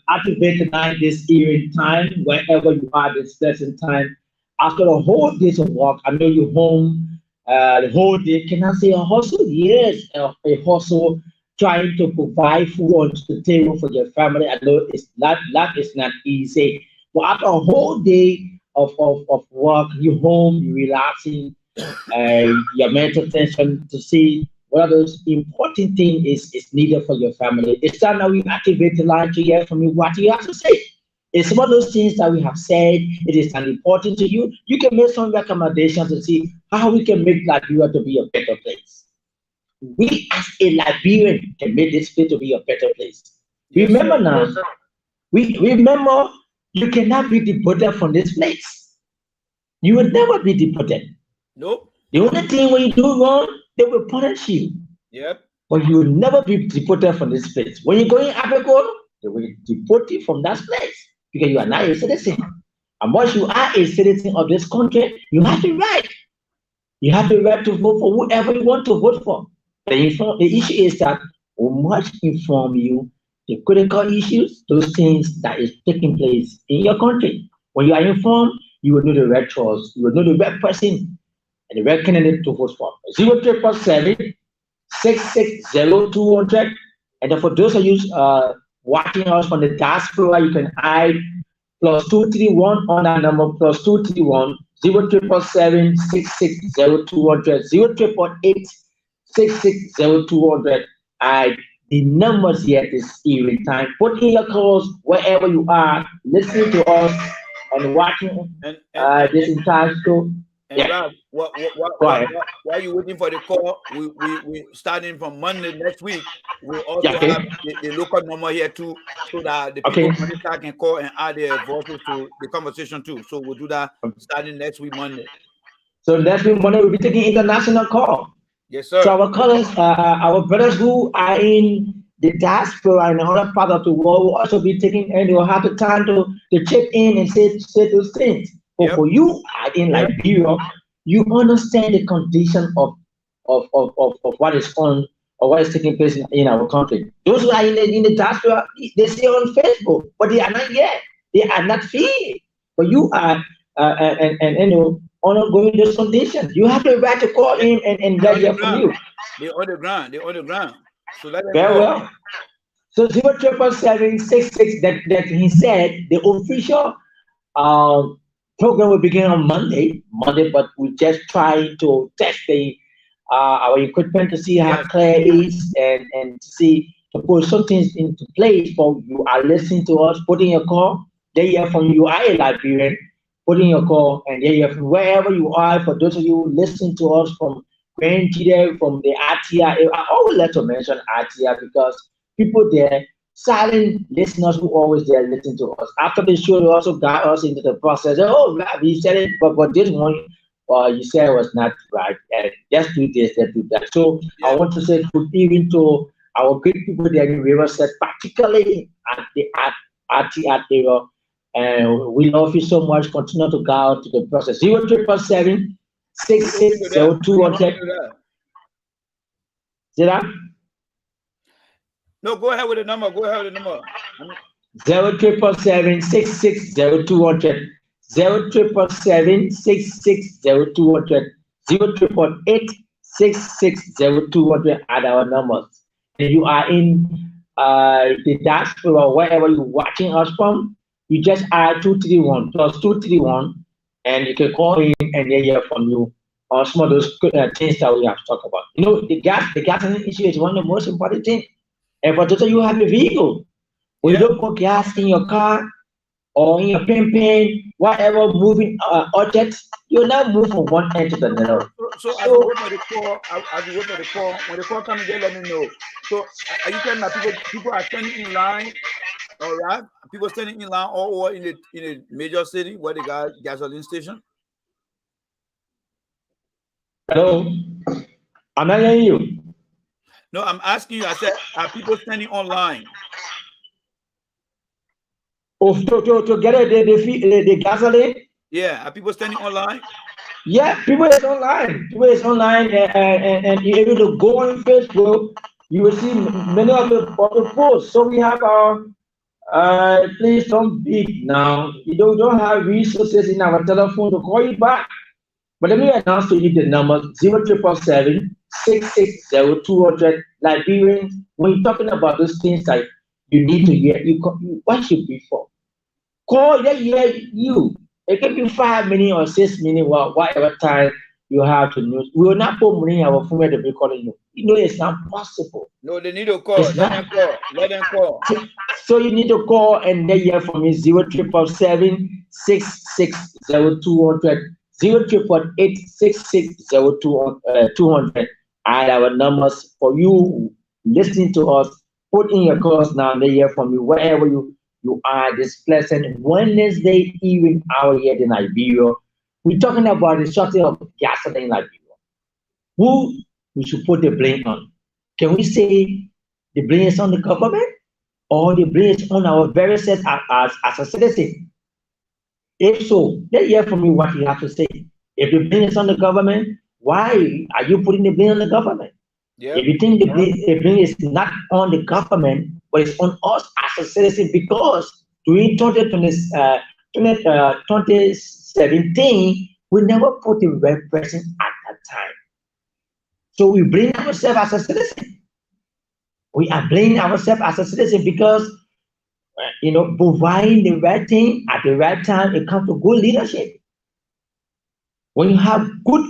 activate tonight this evening time, wherever you are this present time. After a whole day of work, I know you're home the whole day. Can I say a hustle? Yes, a hustle trying to provide food on the table for your family. I know life is not easy. But after a whole day of work, you're home, you're relaxing, your mental tension to see what are those important things is needed for your family. It's time that we activate the line to hear from you what you have to say. It's some of those things that we have said. It is important to you. You can make some recommendations to see how we can make Liberia to be a better place. We as a Liberian can make this place to be a better place. Yes, remember now, remember you cannot be deported from this place. You will never be deported. Nope. The only thing when you do wrong, they will punish you. Yep. but you will never be deported from this place. When you go in Africa, they will deport you from that place because you are not a citizen. And once you are a citizen of this country, you have the right. You have the right to vote for whoever you want to vote for. The issue is that we must inform you the critical issues, those things that is taking place in your country. When you are informed, you will know the right choice, you will know the right person and the right candidate to vote for. 077 660 200. And then for those of you watching us from the diaspora, you can add +231 on that number, +231 077 660 200 08888 And the numbers here this evening time. Put in your calls wherever you are, listening to us and watching this entire show. And yeah. Rob, while you're waiting for the call, we starting from Monday next week. We also have the local number here too, so that the people can call and add their voices to the conversation too. So we'll do that starting next week Monday. So next week Monday we'll be taking international call. Yes, sir. So our callers, our brothers who are in the diaspora and other part of the world will also be taking, and they'll have the time to check in and say those things. But for you in Liberia, you understand the condition of what is on or what is taking place in our country. Those who are in the diaspora, they see on Facebook, but they are not yet. They are not free. But you are undergoing those conditions. You have the right to call in and get here from you. They're on the ground. They're on the ground. So let them very well. So 07766 that he said the official program will begin on Monday, but we just trying to test our equipment to see how clear it is and to see to put some things into place. For you are listening to us, putting your call, they hear from you are a Liberian, putting your call, and they hear from wherever you are. For those of you listening to us from Grand Chile, from the RTI, I always like to mention RTI because people there, silent listeners who always there listening to us. After the show, they also got us into the process. Oh, we said it, but this one you said was not right. And just do this, just do that. So I want to say good evening to our great people there in Riverside, particularly at the RTI area. And we love you so much. Continue to go out to the process. 077 6602. See that? No, go ahead with the number. Go ahead with the number. 077 6602. 077 6602. 08888 6602 are our numbers. And you are in the diaspora or wherever you're watching us from, you just add 231 +231, and you can call in and they hear from you on some of those things that we have to talk about. You know, the gasoline issue is one of the most important things. And for those of you who have a vehicle, when you don't put gas in your car or in your pen, whatever moving objects, you'll not move from one end to the other. So as you wait for the call, when the call comes, just let me know. So are you telling that people are standing in line? All right, people standing in line all over in a major city where they got gasoline station? Hello, I'm not hearing you. No, I'm asking you. I said, are people standing online? Oh, to get the gasoline? Yeah, are people standing online? Yeah, people is online. People is online, and you're able to go on Facebook. You will see many of the posts. So we have our. Please don't beat now. You don't have resources in our telephone to call you back. But let me announce to you the number 077 660 200. Liberians, when you're talking about those things that you need to hear, what should be for? Call, they hear you. It can be 5 minutes or 6 minutes, whatever time you have to use. We will not put money in our phone to be calling you. You know, it's not possible. No, they need to call. Let them call. So you need to call and they hear from me 077 660 200. 08888 6602 200 and our numbers for you listening to us. Put in your calls now and they hear from you wherever you are this pleasant Wednesday evening hour here in Liberia. We're talking about the shortage of gasoline in Liberia. Who we should put the blame on? Can we say the blame is on the government or the blame is on our very self as a citizen? If so, let's hear from you what you have to say. If the blame is on the government, why are you putting the blame on the government? Yeah. If you think the blame is not on the government, but it's on us as a citizen, because during 2017, we never put the right person at that time. So we blame ourselves as a citizen. We are blaming ourselves as a citizen because providing the right thing at the right time, it comes to good leadership. When you have good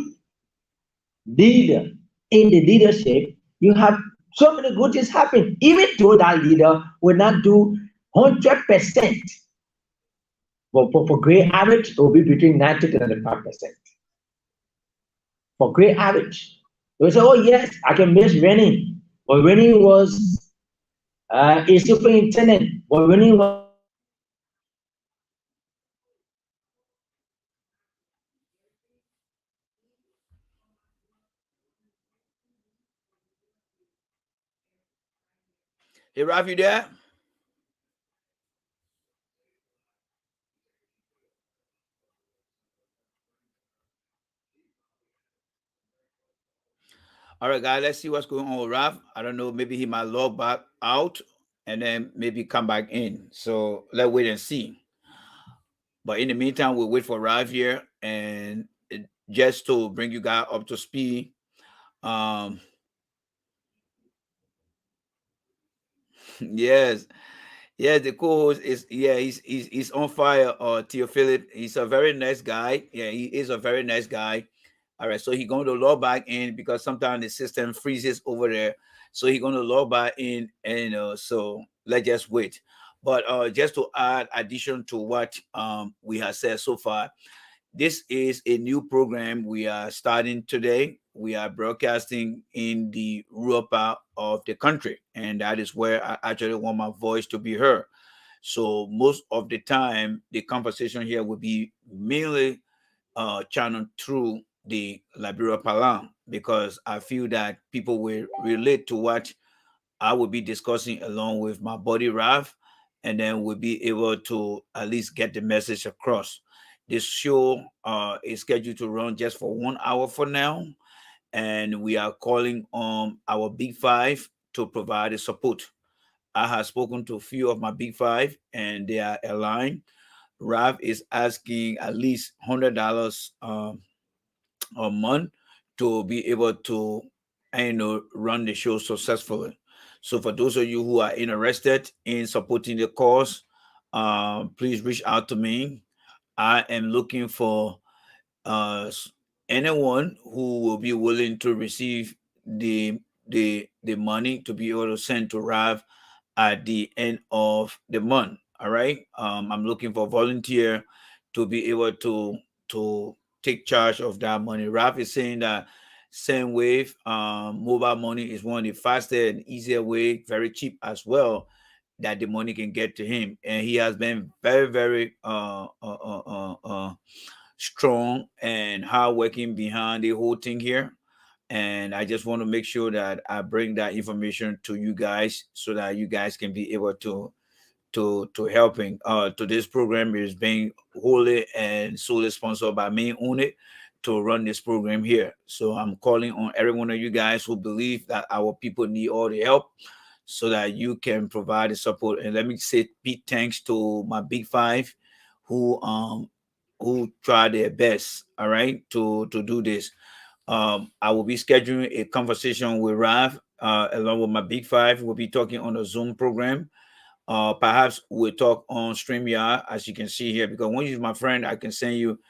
leader in the leadership, you have so many good things happen. Even though that leader will not do 100%, but for great average, it will be between 90 to 95%. For great average, you will say, "Oh yes, I can miss Rennie." But Rennie was a superintendent. But Rennie was Hey, Ralph, you there? All right, guys, let's see what's going on with Ralph. I don't know. Maybe he might log back out and then maybe come back in. So let's wait and see. But in the meantime, we'll wait for Ralph here. And just to bring you guys up to speed, um, yes, yeah, the co-host is he's on fire. Theo Philip, he's a very nice guy. Yeah, he is a very nice guy. All right, so he's going to log back in because sometimes the system freezes over there. So he's going to log back in, and so let's just wait. But just to add addition to what we have said so far, this is a new program we are starting today. We are broadcasting in the rural part of the country, and that is where I actually want my voice to be heard. So most of the time, the conversation here will be mainly channeled through the Liberia Palam, because I feel that people will relate to what I will be discussing along with my buddy Ralph, and then we'll be able to at least get the message across. This show is scheduled to run just for 1 hour for now, and we are calling on our Big Five to provide the support. I have spoken to a few of my Big Five, and they are aligned. Ralph is asking at least $100 a month to be able to run the show successfully. So for those of you who are interested in supporting the cause, please reach out to me. I am looking for uh, anyone who will be willing to receive the money to be able to send to Rav at the end of the month. All right. I'm looking for volunteer to be able to take charge of that money. Rav is saying that SendWave mobile money is one of the faster and easier way, very cheap as well, that the money can get to him. And he has been very, very strong and hard working behind the whole thing here. And I just want to make sure that I bring that information to you guys so that you guys can be able to helping. To this program is being wholly and solely sponsored by me only to run this program here. So I'm calling on every one of you guys who believe that our people need all the help so that you can provide the support. And let me say big thanks to my Big Five who try their best, all right, to do this. I will be scheduling a conversation with Rav along with my Big Five. We'll be talking on a Zoom program. Perhaps we'll talk on StreamYard, as you can see here, because once you're my friend, I can send you.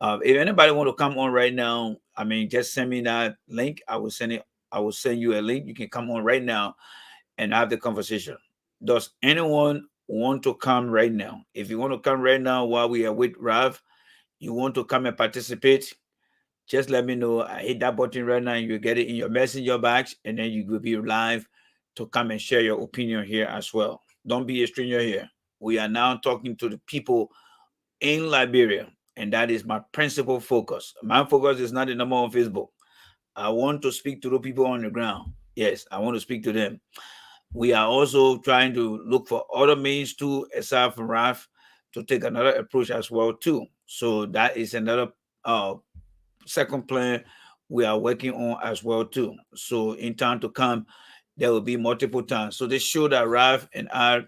If anybody want to come on right now, I mean, just send me that link. I will send it. I will send you a link. You can come on right now and have the conversation. Does anyone want to come right now? If you want to come right now while we are with Rav, you want to come and participate, just let me know. I hit that button right now and you get it in your messenger box, and then you will be live to come and share your opinion here as well. Don't be a stranger here. We are now talking to the people in Liberia, and that is my principal focus. My focus is not the number on Facebook. I want to speak to the people on the ground. Yes, I want to speak to them. We are also trying to look for other means too, aside from RAF, to take another approach as well too. So that is another uh second plan we are working on as well too. So in time to come, there will be multiple times. So this show that Ralph and I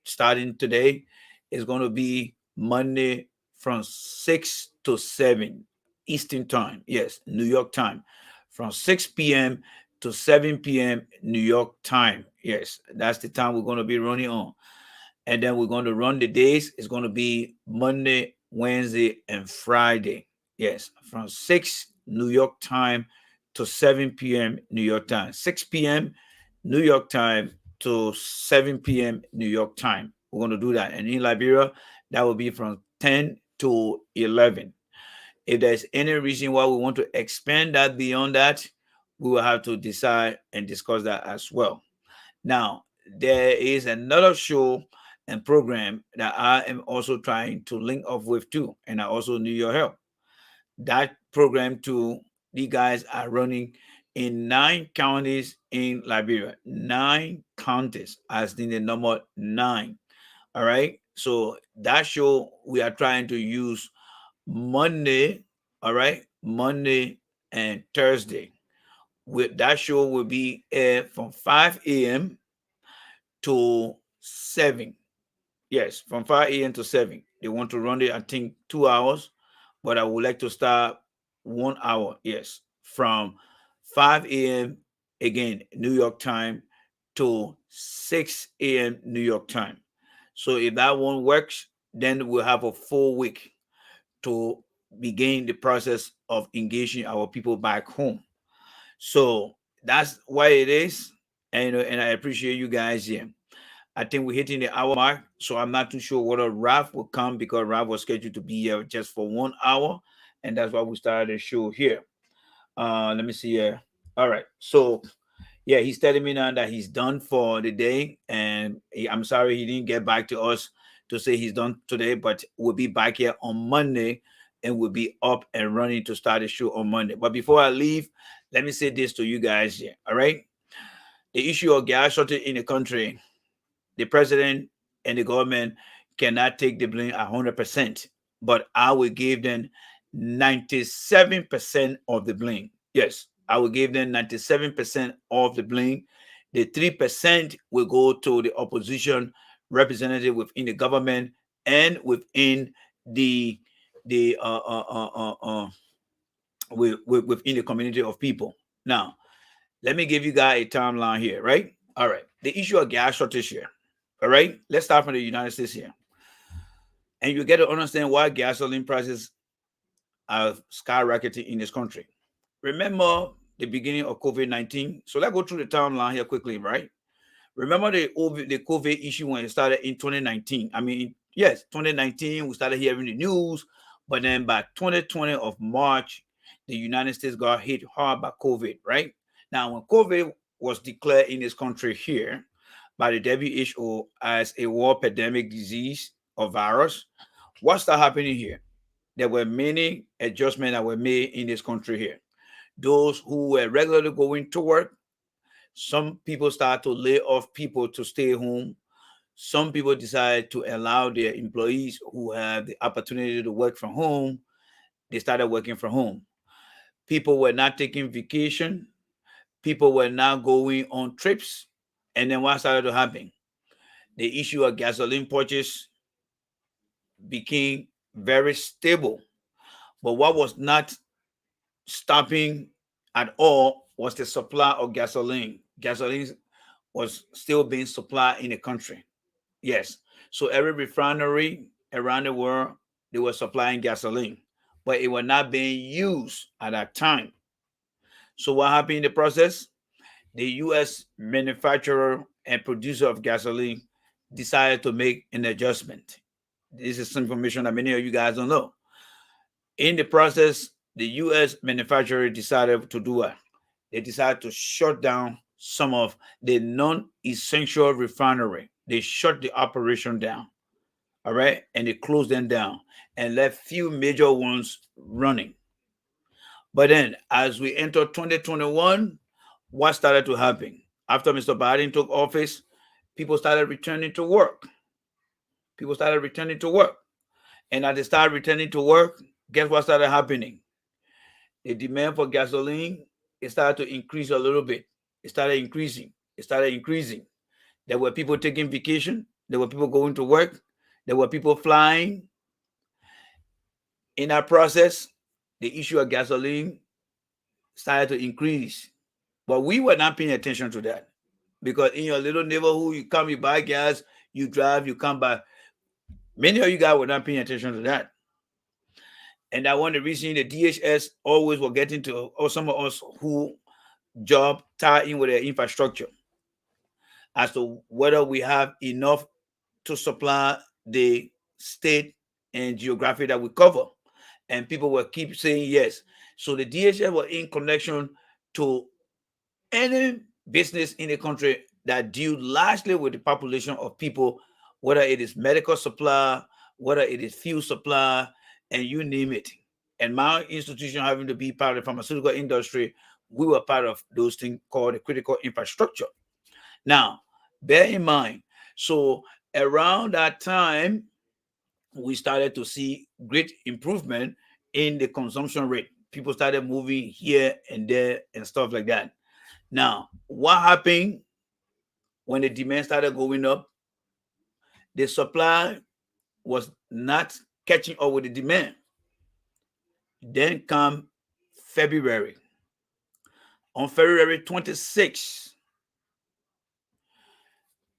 starting today is going to be Monday from 6 to 7 Eastern time. Yes, New York time, from 6 p.m. to 7 p.m. New York time. Yes, that's the time we're going to be running on. And then we're going to run the days. It's going to be Monday, Wednesday, and Friday. Yes, from 6 New York time to 7 p.m. New York time. 6 p.m. New York time to 7 p.m. New York time. We're going to do that. And in Liberia, that will be from 10 to 11. If there's any reason why we want to expand that beyond that, we will have to decide and discuss that as well. Now, there is another show and program that I am also trying to link up with too, and I also need your help. That program too, the guys are running in 9 counties in Liberia. 9 counties, as in the number 9. All right. So that show we are trying to use Monday, all right, Monday and Thursday. With that show will be from 5 a.m. to 7. Yes, from 5 a.m. to 7. They want to run it, I think, 2 hours, but I would like to start 1 hour. Yes, from 5 a.m. again, New York time to 6 a.m. New York time. So if that one works, then we'll have a full week to begin the process of engaging our people back home. So that's why it is. And I appreciate you guys here. I think we're hitting the hour mark, so I'm not too sure whether Ralph will come because Ralph was scheduled to be here just for 1 hour, and that's why we started the show here. Let me see here. All right, so yeah, he's telling me now that he's done for the day, and I'm sorry he didn't get back to us to say he's done today, but we'll be back here on Monday, and we'll be up and running to start the show on Monday. But before I leave, let me say this to you guys here. All right, the issue of gas shortage in the country, the president and the government cannot take the blame 100%, but I will give them 97% of the blame. Yes, I will give them 97% of the blame. The 3% will go to the opposition representative within the government and within the the within the community of people. Now, let me give you guys a timeline here, right? All right. The issue of gas shortage here. All right. Let's start from the United States here. And you get to understand why gasoline prices are skyrocketing in this country. Remember the beginning of COVID-19? So let's go through the timeline here quickly, right? Remember the COVID issue when it started in 2019? I mean, yes, 2019, we started hearing the news, but then by 2020 of March, the United States got hit hard by COVID, right? Now, when COVID was declared in this country here by the WHO as a world pandemic disease or virus, what started happening here? There were many adjustments that were made in this country here. Those who were regularly going to work, some people start to lay off people to stay home. Some people decide to allow their employees who have the opportunity to work from home, they started working from home. People were not taking vacation. People were not going on trips. And then what started to happen? The issue of gasoline purchase became very stable. But what was not stopping at all was the supply of gasoline. Gasoline was still being supplied in the country. Yes. So every refinery around the world, they were supplying gasoline, but it was not being used at that time. So what happened in the process? The U.S. manufacturer and producer of gasoline decided to make an adjustment. This is some information that many of you guys don't know. In the process, the U.S. manufacturer decided to do what? They decided to shut down some of the non-essential refinery. They shut the operation down, all right, and they closed them down and left few major ones running. But then, as we enter 2021, what started to happen? After Mr. Biden took office, people started returning to work. People started returning to work. And as they started returning to work, guess what started happening? The demand for gasoline, it started to increase a little bit. It started increasing. It started increasing. There were people taking vacation. There were people going to work. There were people flying. In that process, the issue of gasoline started to increase. But we were not paying attention to that, because in your little neighborhood, you come, you buy gas, you drive, you come back. Many of you guys were not paying attention to that. And I want to reason the DHS always were getting to, or some of us who job tie in with their infrastructure, as to whether we have enough to supply the state and geography that we cover. And people will keep saying yes. So the DHS were in connection to any business in the country that deal largely with the population of people, whether it is medical supply, whether it is fuel supply, and you name it. And my institution having to be part of the pharmaceutical industry, we were part of those things called the critical infrastructure. Now, bear in mind, so around that time, we started to see great improvement in the consumption rate. People started moving here and there and stuff like that. Now, what happened when the demand started going up? The supply was not catching up with the demand. Then come February. On February 26th,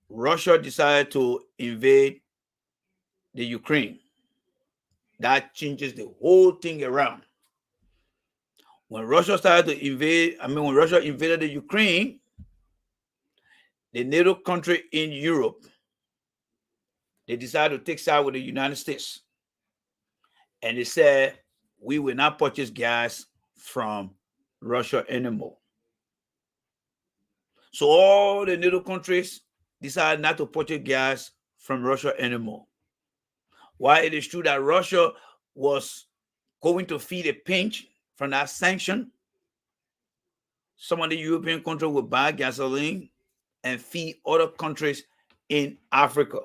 Russia decided to invade the Ukraine. That changes the whole thing around. When Russia started to invade, when Russia invaded the Ukraine, the NATO country in Europe, they decided to take side with the United States. And they said, we will not purchase gas from Russia anymore. So all the NATO countries decided not to purchase gas from Russia anymore. While it is true that Russia was going to feel a pinch from that sanction, some of the European countries would buy gasoline and feed other countries in Africa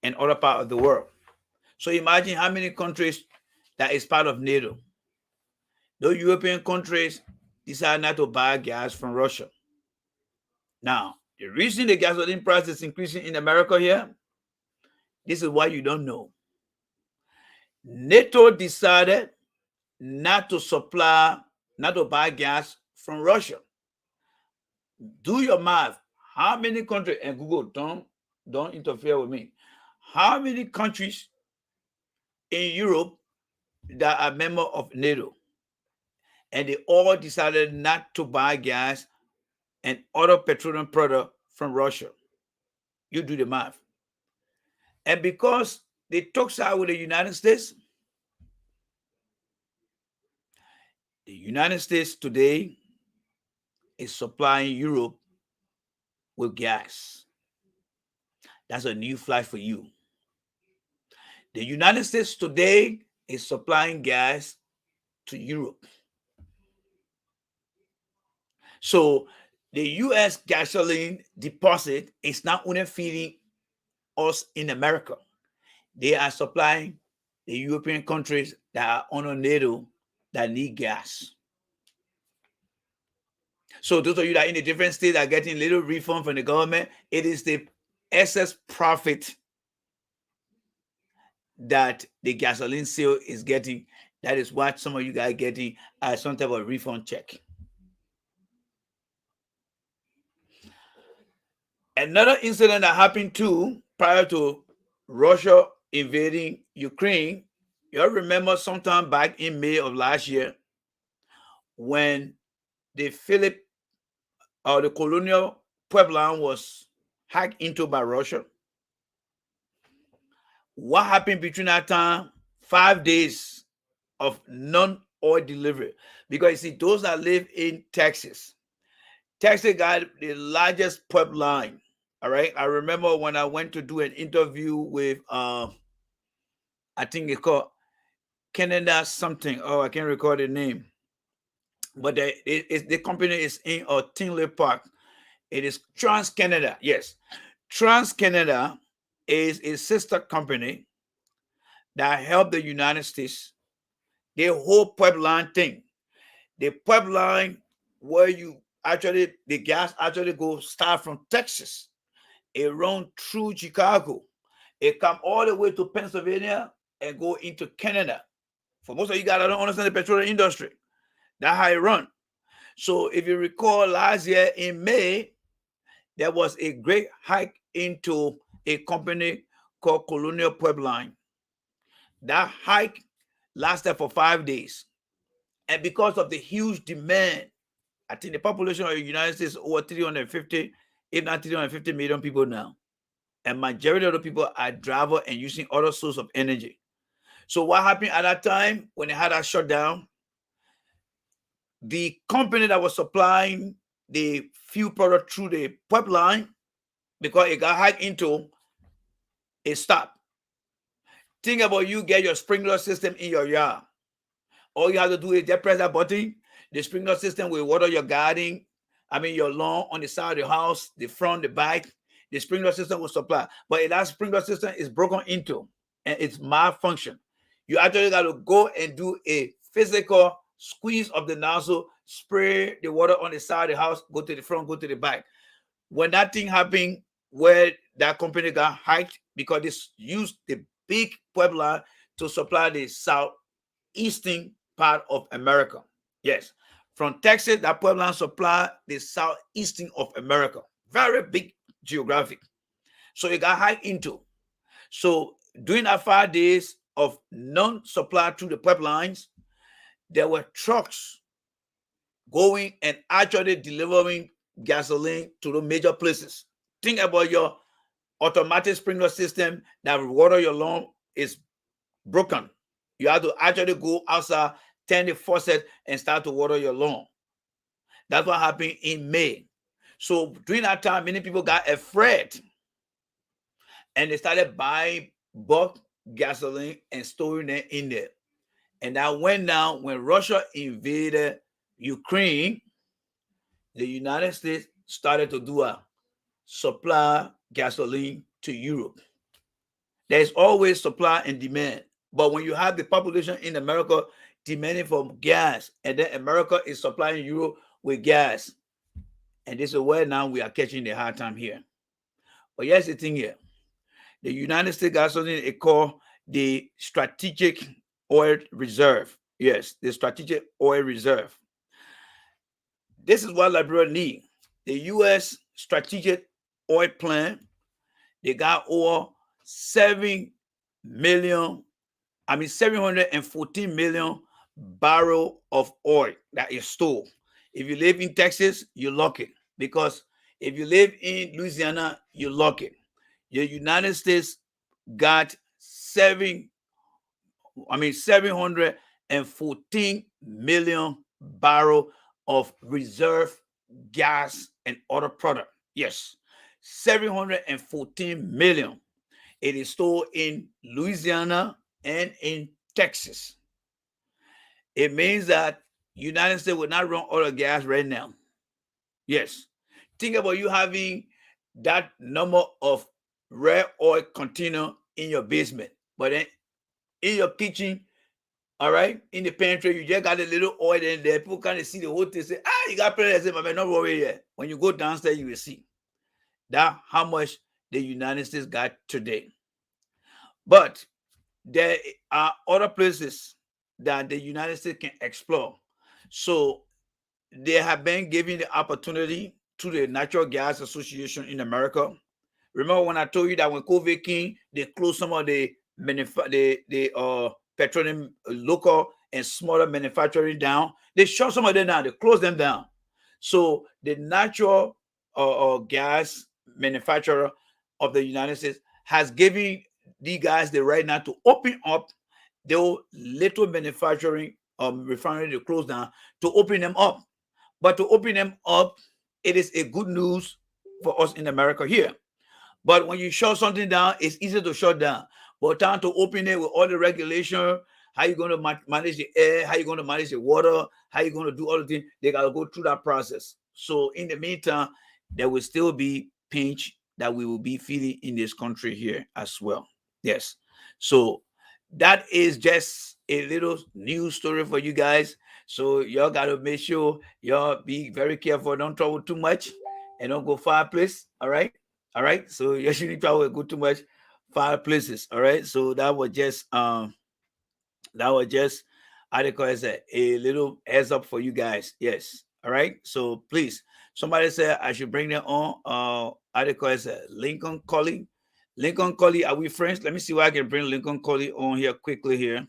and other parts of the world. So imagine how many countries that is part of NATO. Those European countries decide not to buy gas from Russia. Now, the reason the gasoline price is increasing in America here, this is why you don't know. NATO decided not to buy gas from Russia. Do your math. How many countries, and Google, don't interfere with me. How many countries in Europe that are members of NATO, and they all decided not to buy gas and other petroleum products from Russia? You do the math. And because they took side with the United States today is supplying Europe with gas. That's a new flag for you. The United States today is supplying gas to Europe. So the U.S. gasoline deposit is not only feeding us in America. They are supplying the European countries that are under NATO that need gas. So those of you that are in the different states are getting little refund from the government, it is the excess profit that the gasoline sale is getting. That is what some of you guys are getting as some type of refund check. Another incident that happened too prior to Russia invading Ukraine, you all remember sometime back in May of last year when the colonial Pueblo was hacked into by Russia. What happened between that time? 5 days of non-oil delivery. Because you see, those that live in Texas got the largest pipeline line. All right. I remember when I went to do an interview with I think it's called Canada something. Oh, I can't recall the name. but the company is in Tinley Park. It is TransCanada. Yes, TransCanada is a sister company that helped the United States. The whole pipeline thing, the pipeline where you actually the gas actually start from Texas, it run through Chicago, it come all the way to Pennsylvania and go into Canada. For most of you guys that don't understand the petroleum industry, that's how it run. So if you recall last year in May, there was a great hike into a company called Colonial Pipeline. That hike lasted for 5 days. And because of the huge demand, I think the population of the United States is over 350, if not 350 million people now. And majority of the people are driver and using other source of energy. So what happened at that time when they had that shutdown? The company that was supplying the fuel product through the pipeline, because it got hacked into, it stopped. Think about you get your sprinkler system in your yard. All you have to do is just press that button. The sprinkler system will water your garden, your lawn on the side of the house, the front, the back. The sprinkler system will supply. But if that sprinkler system is broken into and it's malfunction, you actually got to go and do a physical squeeze of the nozzle, spray the water on the side of the house, go to the front, go to the back. When that thing happened, where that company got hacked because they used the big pipeline to supply the southeastern part of America. Yes, from Texas, that pipeline supply the southeastern of America. Very big geographic. So it got hacked into. So during that 5 days of non-supply through the pipelines, there were trucks going and actually delivering gasoline to the major places. Think about your automatic sprinkler system that will water your lawn is broken. You have to actually go outside, turn the faucet, and start to water your lawn. That's what happened in May. So during that time, many people got afraid, and they started buying bulk gasoline and storing it in there. And that went down when Russia invaded Ukraine. The United States started to do a supply gasoline to Europe. There's always supply and demand. But when you have the population in America demanding for gas, and then America is supplying Europe with gas, and this is where now we are catching the hard time here. But here's the thing here. The United States got something they call the Strategic Oil Reserve. Yes, the Strategic Oil Reserve. This is what Liberia need. The U.S. Strategic Oil Plan, they got over 714 million barrel of oil that is stored. If you live in Texas, you're lucky, because if you live in Louisiana, you're lucky. The United States got 714 million barrel of reserve gas and other product. Yes, 714 million. It is stored in Louisiana and in Texas. It means that United States will not run out of gas right now. Yes. Think about you having that number of red oil container in your basement, but then in your kitchen, all right, in the pantry, you just got a little oil in there. People kind of see the whole thing, say, you got plenty. I say, my man, don't worry yet. When you go downstairs, you will see that how much the United States got today. But there are other places that the United States can explore. So they have been given the opportunity to the Natural Gas Association in America. Remember when I told you that when COVID came, they closed some of the petroleum local and smaller manufacturing down. They shut some of them down. They closed them down. So the natural gas manufacturer of the United States has given these guys the right now to open up their little manufacturing refinery to close down, to open them up. But to open them up, it is a good news for us in America here. But when you shut something down, it's easy to shut down. But time to open it with all the regulation, how you going to manage the air, how you going to manage the water, how you going to do all the things. They got to go through that process. So in the meantime, there will still be pinch that we will be feeling in this country here as well. Yes. So that is just a little news story for you guys. So y'all got to make sure y'all be very careful. Don't travel too much and don't go fireplace. All right. All right. So you shouldn't travel go too much fireplaces. All right. So that was just how they call it, a little heads up for you guys. Yes. All right. So please, somebody said I should bring them on. How they call it, Lincoln Colley. Lincoln Colley, are we friends? Let me see why I can bring Lincoln Colley on here quickly here.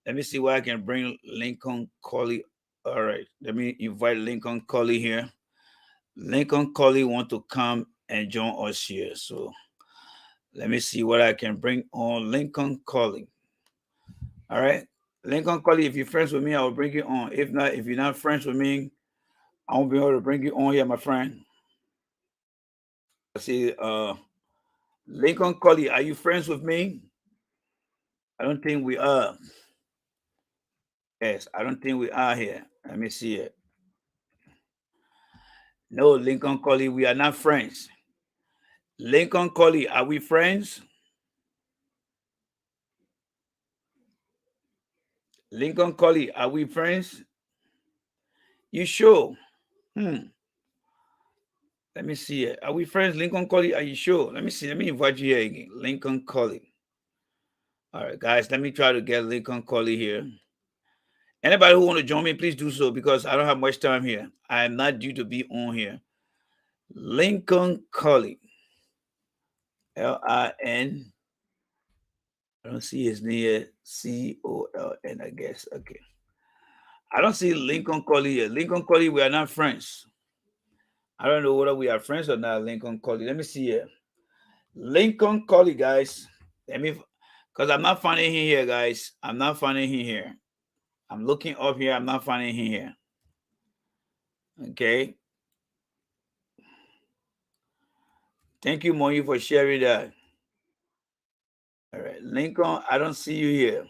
Let me see why I can bring Lincoln Colley. All right. Let me invite Lincoln Colley here. Lincoln Colley want to come and join us here. So let me see what I can bring on Lincoln Colley. All right. Lincoln Colley, if you're friends with me, I will bring you on. If not, if you're not friends with me, I won't be able to bring you on here, my friend. I see Lincoln Colley, are you friends with me? I don't think we are. Yes, I don't think we are here. Let me see it. No, Lincoln Colley, we are not friends. Lincoln Colley, are we friends? Lincoln Colley, are we friends? You sure? Let me see it. Are we friends, Lincoln Colley? Are you sure? Let me see. Let me invite you here again. Lincoln Colley. All right, guys, let me try to get Lincoln Colley here. Anybody who want to join me, please do so because I don't have much time here. I am not due to be on here. Lincoln Colley. L-I-N. I don't see his name here. C-O-L-N, I guess. Okay. I don't see Lincoln Colley here. Lincoln Colley, we are not friends. I don't know whether we are friends or not, Lincoln Colley. Let me see here. Lincoln Colley, guys. Let me, because I'm not finding him here, guys. I'm not finding him here. I'm looking up here. I'm not finding him here. Okay. Thank you, Moyi, for sharing that. All right. Lincoln, I don't see you here.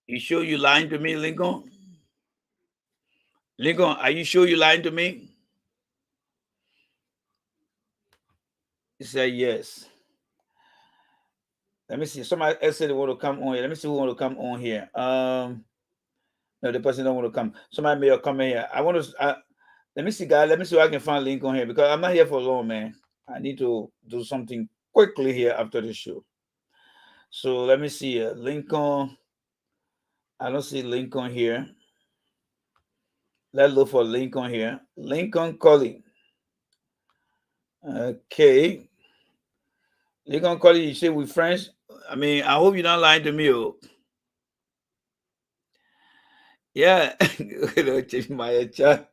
You sure you lying to me, Lincoln? Lincoln, are you sure you lying to me? He said yes. Let me see. Somebody else said they want to come on here. Let me see who want to come on here. No, the person don't want to come. Somebody may come in here. I want to. Let me see, guys. Let me see if I can find Lincoln here because I'm not here for long, man. I need to do something quickly here after the show. So let me see. Lincoln. I don't see Lincoln here. Let's look for Lincoln here. Lincoln Colley. Okay. Lincoln Colley, you say we friends? I mean, I hope you're not lying to me. Oh. Yeah. My chat.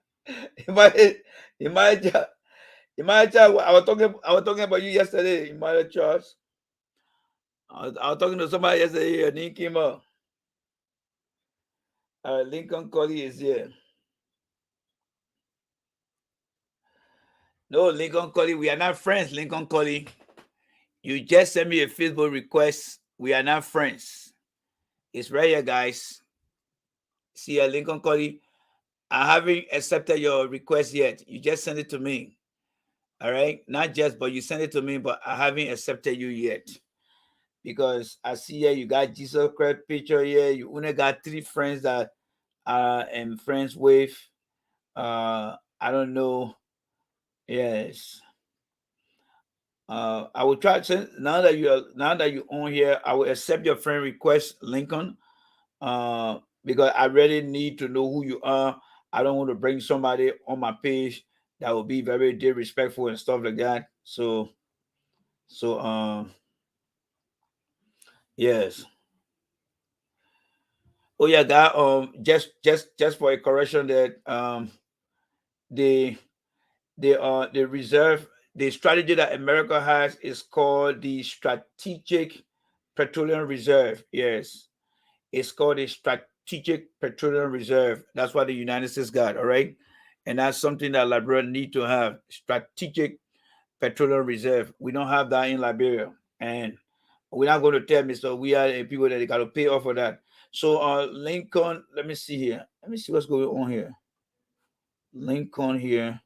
I was talking about you yesterday, my Charles. I was talking to somebody yesterday and he came up. Lincoln Colley is here. No, Lincoln Colley, we are not friends, Lincoln Colley. You just sent me a Facebook request. We are not friends. It's right here, guys. See, Lincoln Colley, I haven't accepted your request yet. You just sent it to me. All right? Not just, but you sent it to me, but I haven't accepted you yet. Because I see here you got Jesus Christ picture here. You only got 3 friends that I am friends with. I don't know. Yes. I will try to now that you're on here, I will accept your friend request, Lincoln. Because I really need to know who you are. I don't want to bring somebody on my page that will be very disrespectful and stuff like that. So yes. Oh yeah, that just for a correction that the reserve, the strategy that America has is called the Strategic Petroleum Reserve. Yes, it's called the Strategic Petroleum Reserve. That's what the United States got. All right, and that's something that Liberia need to have. Strategic Petroleum Reserve. We don't have that in Liberia, and We're not going to tell Mr. We are people that they got to pay off for that. So Lincoln, let me see here. Let me see what's going on here. Lincoln here.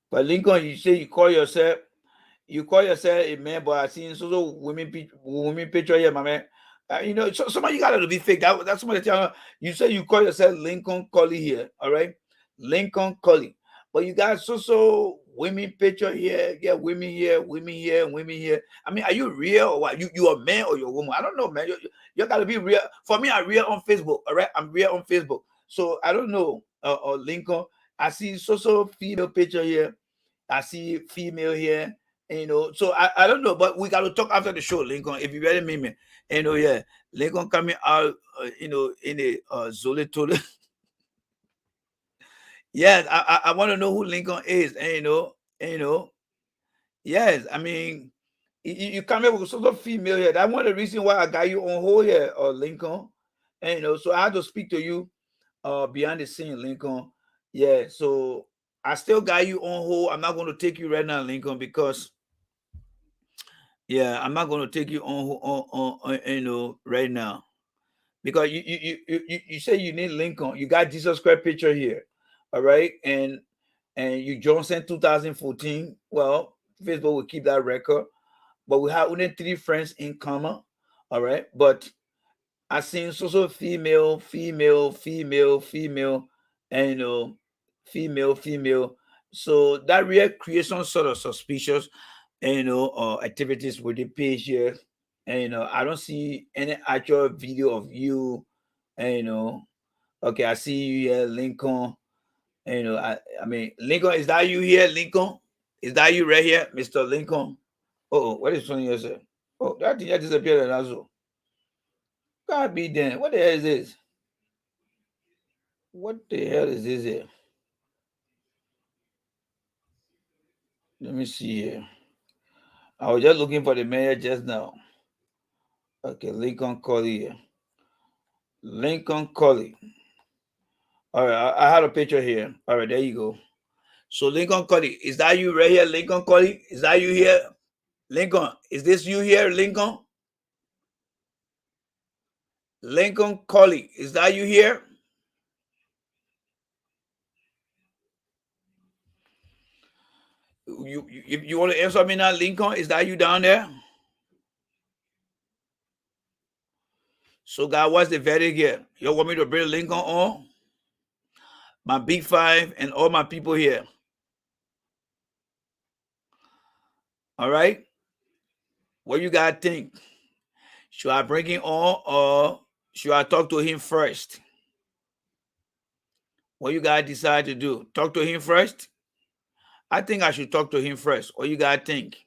But Lincoln, you say you call yourself a man, but I seen so women picture here, my man. You know, so somebody got to be fake. That's somebody telling you say you call yourself Lincoln Collie here, all right? Lincoln Collie. But you got so women picture here, yeah, women here, women here, women here. I mean, are you real or what? You a man or you're a woman? I don't know, man. You got to be real. For me, I'm real on Facebook, all right? I'm real on Facebook. So I don't know, Lincoln. I see so female picture here. I see female here. You know, so I don't know, but we got to talk after the show, Lincoln. If you really mean me, you know, yeah, Lincoln coming out, you know, in a Zole Tole. Yes, I want to know who Lincoln is, and you know, yes, I mean, you come here with sort of female here. That's one of the reasons why I got you on hold here, Lincoln, and you know, so I had to speak to you, behind the scene, Lincoln. Yeah, so I still got you on hold. I'm not going to take you right now, Lincoln, because. Yeah, I'm not going to take you on you know, right now, because you say you need Lincoln. You got Jesus Christ picture here, all right, and you Johnson 2014. Well, Facebook will keep that record, but we have only 3 friends in common, all right. But I seen so female, and you know, female. So that real creation sort of suspicious, and you know, activities with the page here, and you know, I don't see any actual video of you, and you know, okay, I see you here, Lincoln, and you know, I mean, Lincoln, is that you here, Lincoln? Is that you right here, Mr. Lincoln? Oh, what is funny yourself? Oh, that thing just disappeared also. God be damned. What the hell is this? What the hell is this here? Let me see here. I was just looking for the mayor just now. Okay, Lincoln Collie here. Lincoln Collie. All right, I had a picture here. All right, there you go. So Lincoln Collie, is that you right here, Lincoln Collie? Is that you here? Lincoln, is this you here, Lincoln? Lincoln Collie, is that you here? You want to answer me now, Lincoln? Is that you down there? So, God, what's the verdict here? You want me to bring Lincoln on? My big 5 and all my people here. All right? What you guys think? Should I bring him on or should I talk to him first? What you guys decide to do? Talk to him first? I think I should talk to him first. What you guys think?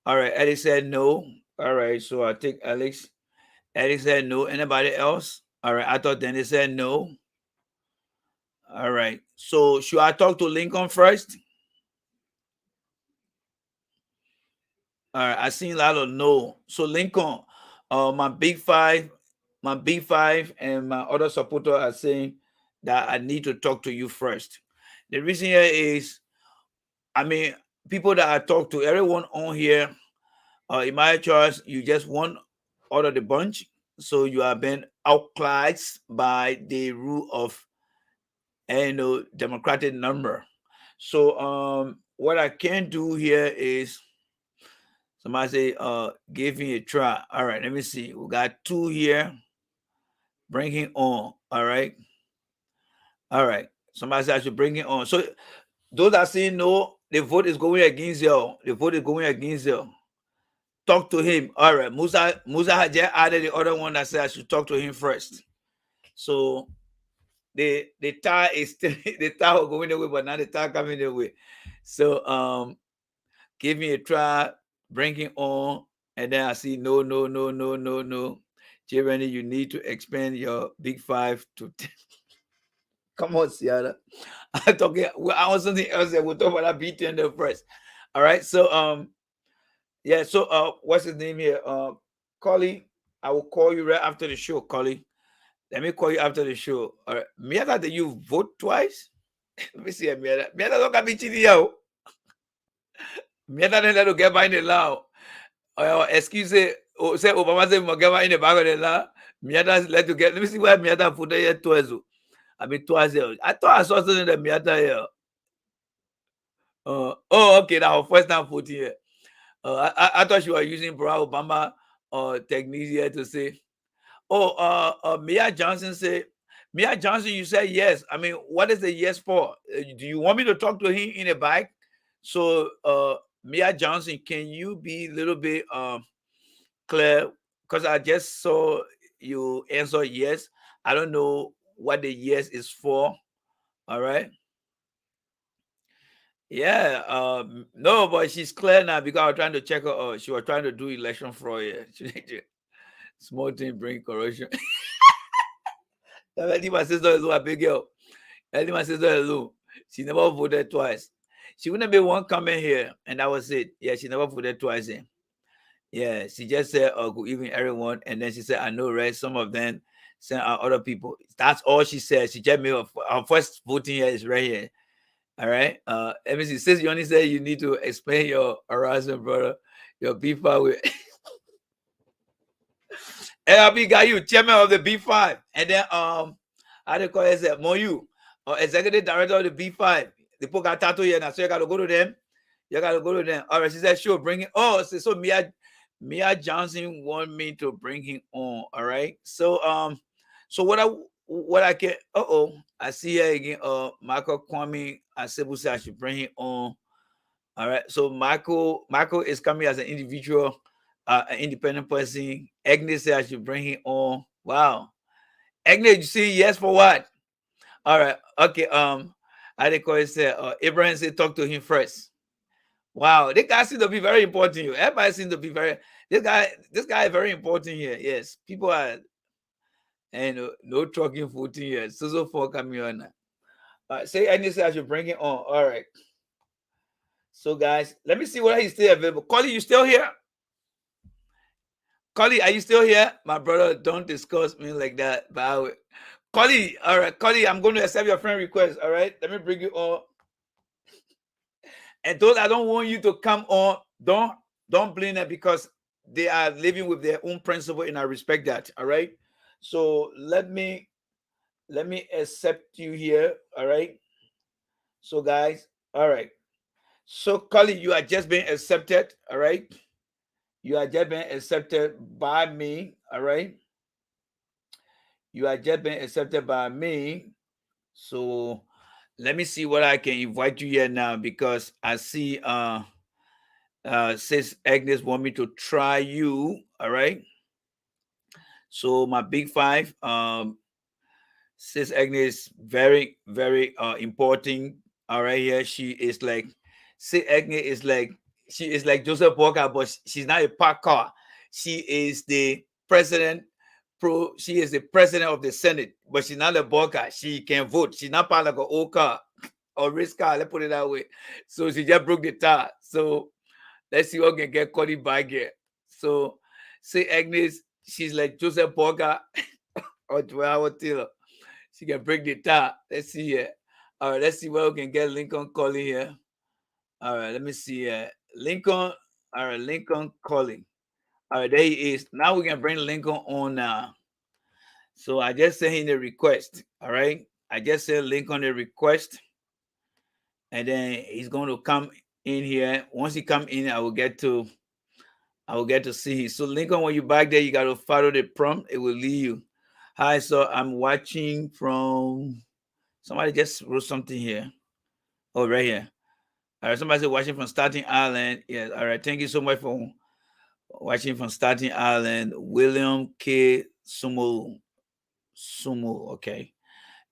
All right, Alex said no. All right, so I take Alex. Alex said no. Anybody else? All right, I thought Dennis said no. All right, so should I talk to Lincoln first? All right, I seen a lot of no. So Lincoln, my big 5, and my other supporter are saying that I need to talk to you first. The reason here is, I mean, people that I talk to, everyone on here, in my choice, you just one out of the bunch. So you have been outclassed by the rule of, you know, democratic number. So what I can do here is, somebody say, give me a try. All right, let me see. We got 2 here. Bring it on. All right. All right. Somebody said I should bring it on. So those that say no, the vote is going against you. The vote is going against you. Talk to him. All right. Musa had just added the other one that said I should talk to him first. So the tie is still the tie was going away, but now the tie coming away. So give me a try, bring it on, and then I see no. Jeremy, you need to expand your big 5 to 10. Come on, Seattle. I'm talking. I want something else. We'll talk about that BTN first. All right. So yeah. So what's his name here? Collie. I will call you right after the show, Collie. Let me call you after the show. All right. Miata, did you vote twice? Let me see. Miata don't got me cheating out. Miata didn't let you get by the law. Oh, excuse me. Oh, say Obama say Mogama in the back of the line. Miata let to get. Let me see where Miata put there twice. I mean twice. I thought I saw something in the Miata here. Oh, okay. That was first time put here. I thought you were using Barack Obama techniques here to say. Oh, Mia Johnson said. Mia Johnson, you said yes. I mean, what is the yes for? Do you want me to talk to him in the back? So, Mia Johnson, can you be a little bit clear? Because I just saw you answer yes. I don't know what the yes is for. All right. Yeah. No, but she's clear now because I was trying to check her. She was trying to do election fraud. Yeah. Small thing bring corruption. I think my sister is a big girl. I think my sister is she never voted twice. She wouldn't be one comment here, and that was it. Yeah, she never voted twice in. Yeah, she just said, "Oh, good evening, everyone," and then she said, "I know, right? Some of them sent out other people." That's all she said. She just made her first voting here is right here. All right. Let me see. Since you only said you need to explain your harassment, brother, your B5 with LB got you chairman of the B5, and then how they call it? Moyu, executive director of the B5. The people got tattoo here now, so you got to go to them. You got to go to them. All right, she said, sure, bring it. Oh, so Mia Johnson want me to bring him on. All right. So what I can I see her again. Michael Kwame Asebu said I should bring him on. All right. So Michael is coming as an individual, an independent person. Agnes said I should bring him on. Wow. Agnes, you see yes for what? All right. Okay. Adekoya said Abraham said talk to him first. Wow, this guy seems to be very important here. Everybody seems to be very this guy is very important here. Yes, people are and no trucking 14 years. So for coming on. Say anything I should bring it on. All right. So guys, let me see whether he's still available. Collie, you still here? Collie, are you still here? My brother, don't discuss me like that. But Collie, all right, Collie, I'm going to accept your friend request. All right, let me bring you on. And those I don't want you to come on, don't blame them because they are living with their own principle, and I respect that. All right. So let me accept you here. All right. So guys, all right. So Kali, you are just being accepted. All right. You are just being accepted by me. All right. You are just being accepted by me. So let me see what I can invite you here now because I see Sis Agnes want me to try you. All right. So my big five, Sis Agnes, very, very important. All right, here she is like Sis Agnes is like she is like Joseph Walker, but she's not a park car. She is the president. She is the president of the Senate, but she's not a Walker. She can vote. She's not part of an old car or race car. Let's put it that way. So she just broke the tire. So let's see what can get Cody back here. So say Agnes, she's like Joseph Walker or Joel Taylor. She can break the tire. Let's see here. All right, let's see where we can get Lincoln calling here. All right, let me see here. Lincoln. All right, Lincoln calling. All right, there he is. Now we can bring Lincoln on now. So I just sent him the request. All right. I just sent Lincoln the request. And then he's going to come in here. Once he come in, I will get to see him. So Lincoln, when you back there, you got to follow the prompt. It will lead you. Hi, so I'm watching from somebody just wrote something here. Oh, right here. All right, somebody said watching from Staten Island. Yes, all right. Thank you so much for watching from Staten Island. William K. Sumo. Okay.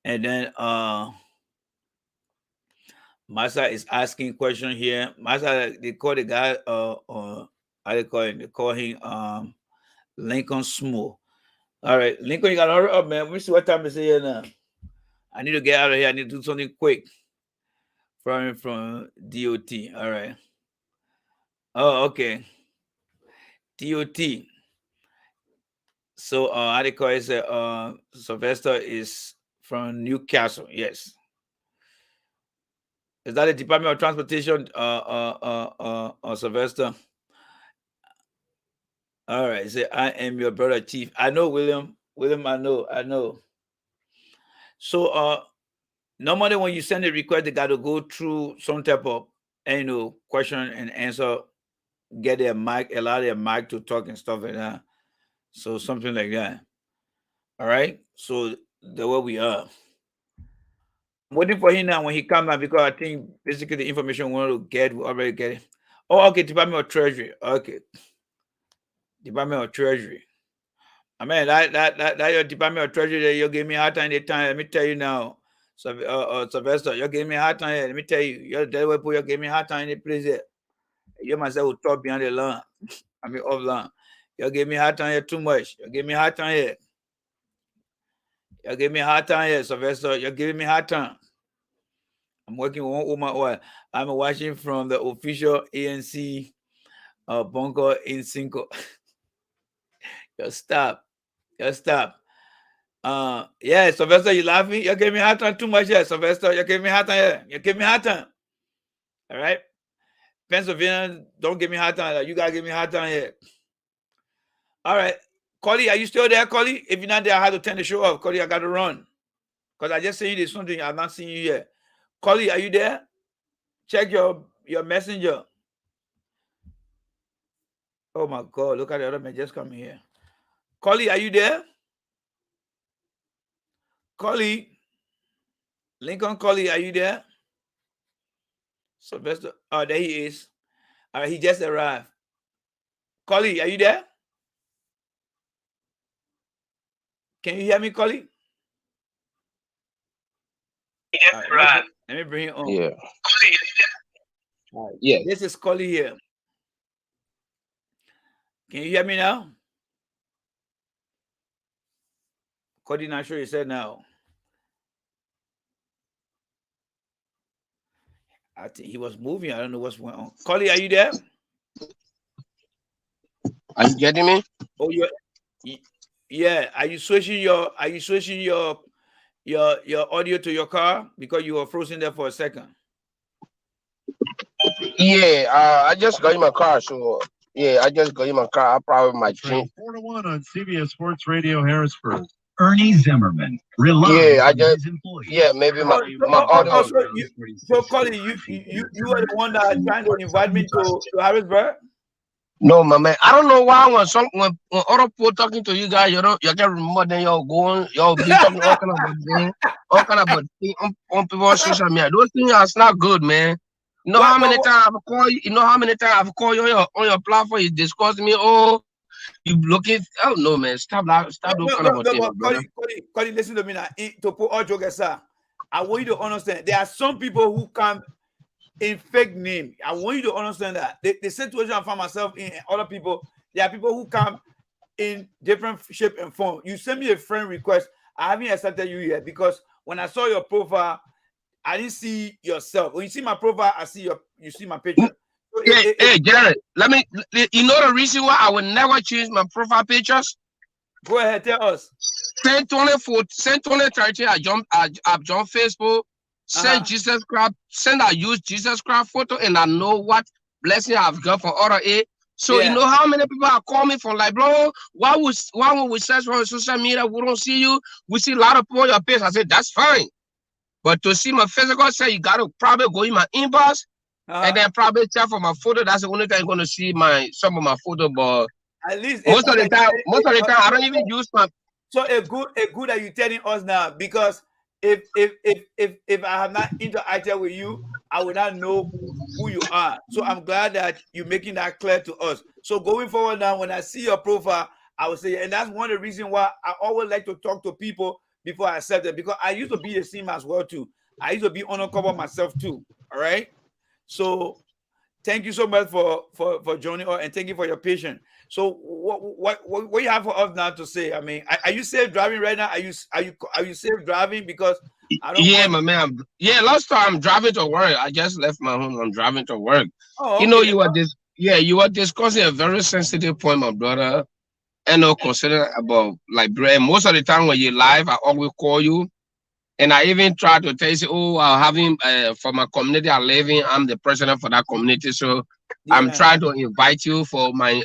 And then Masa is asking question here. Masa, they call the guy how they call him? They call him Lincoln Small. All right, Lincoln, you got to hurry up, man. Let me see what time is it here now. I need to get out of here. I need to do something quick. From DOT. All right. Oh, okay. DOT. So how they call it? Sylvester is from Newcastle. Yes. Is that the Department of Transportation? Sylvester. All right. Say, I am your brother Chief. I know, William. William, I know. So normally when you send a request, they gotta go through some type of question and answer, get their mic, allow their mic to talk and stuff like that. So something like that. All right. So the way we are. I'm waiting for him now when he comes back because I think basically the information we want to get, we already get it. Oh, okay, Department of Treasury. Okay. Department of Treasury. I mean that your Department of Treasury, you gave me a hard time the time. Let me tell you now. So Sylvester, you gave me a hard time. Let me tell you, you're the way you gave me a hard time in the place there. You myself will talk behind the line. I mean off line. You gave me a hard time here too much. You gave me a hard time here. You gave me a hard time here, Sylvester. You're giving me a hard time. I'm working with one woman oil. I'm watching from the official ANC bunker in Cinco. Just stop. Yeah, Sylvester, you laughing? You gave me a hard time too much here, Sylvester. You gave me a hard time here. You gave me a hard time. All right? Pennsylvania, don't give me a hard time. You gotta give me a hard time here. All right. Collie, are you still there, Collie? If you're not there, I have to turn the show off. Collie, I gotta run. Because I just said you did something. I've not seen you yet. Collie, are you there? Check your messenger. Oh my God, look at the other man just coming here. Collie, are you there? Collie, Lincoln Collie, are you there? Sylvester, oh, there he is. All right, he just arrived. Collie, are you there? Can you hear me, Collie? Right, let me bring him on. Yeah. Collie, are you there? Right. Yeah. This is Collie here. Can you hear me now? Collie not sure he said now. I think he was moving. I don't know what's going on. Collie, are you there? Are you getting me? Oh, yeah. Are you switching your audio to your car because you were frozen there for a second? Yeah, I just got in my car, so yeah, I just got in my car. I probably might change. 4-1 on CBS Sports Radio Harrisburg. Ernie Zimmerman. Yeah, I just maybe my audio. So Collie, you were the one that trying to invite me to Harrisburg? No, my man. I don't know why when other people talking to you guys, you can't remember. Then y'all be talking all kind of thing on people's social media. Those things are not good, man. You know how many times I've called you? You know how many times I've called you on your platform? You discuss me. Oh, you looking? Oh no, man. Stop those kind of things. Collie, listen to me now. To put all jokes aside, I want you to understand. There are some people who come in fake name. I want you to understand that the situation I find myself in, and other people, there are people who come in different shape and form. You send me a friend request. I haven't accepted you yet because when I saw your profile, I didn't see yourself. When you see my profile, you see my picture. So hey, Jared, you know the reason why I will never change my profile pictures? Go ahead, tell us. Since 2013, I jumped Facebook. Send Jesus Christ, I use Jesus Christ photo, and I know what blessing I've got for other A. So you know how many people are calling me from like, bro, why would we search on social media? We don't see you. We see a lot of people on your page. I said that's fine, but to see my physical, say you gotta probably go in my inbox and then probably check for my photo. That's the only time you're gonna see some of my photo. But at least most of the time, I don't even use my. So a good that you telling us now, because if I have not interacted with you, I would not know who you are. So I'm glad that you're making that clear to us. So going forward now, when I see your profile, I will say, and that's one of the reasons why I always like to talk to people before I accept them, because I used to be the same as well too. I used to be undercover myself too. All right. So thank you so much for joining us, and thank you for your patience. So what you have for us now to say? I mean, are you safe driving right now? Are you safe driving? Because I don't. My man. Yeah, last time I'm driving to work. I just left my home. I'm driving to work. Oh, okay. You know, you were discussing a very sensitive point, my brother. And consider about like bread. Most of the time when you're live, I always call you. And I even try to tell you, I'm having for my community I live in, I'm the president for that community. So Yeah. I'm trying to invite you for my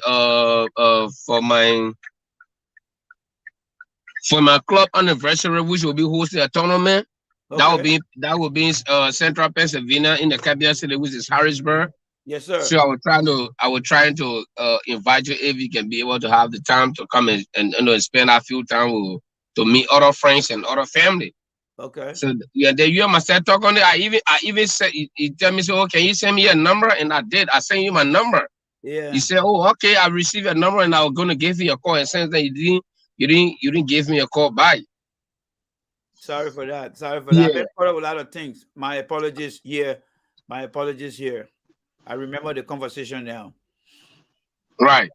club anniversary, which will be hosting a tournament. Okay. That will be in Central Pennsylvania in the capital city, which is Harrisburg. Yes, sir. So I was trying to invite you if you can be able to have the time to come and spend a few time to meet other friends and other family. Okay. So yeah, then you and myself talk on it. I even said you tell me, so can you send me your number? And I did. I sent you my number. Yeah. You said, oh, okay, I received your number and I was gonna give you a call. And since then you didn't give me a call back. Sorry for that. I've been part of a lot of things. My apologies here. I remember the conversation now. Right.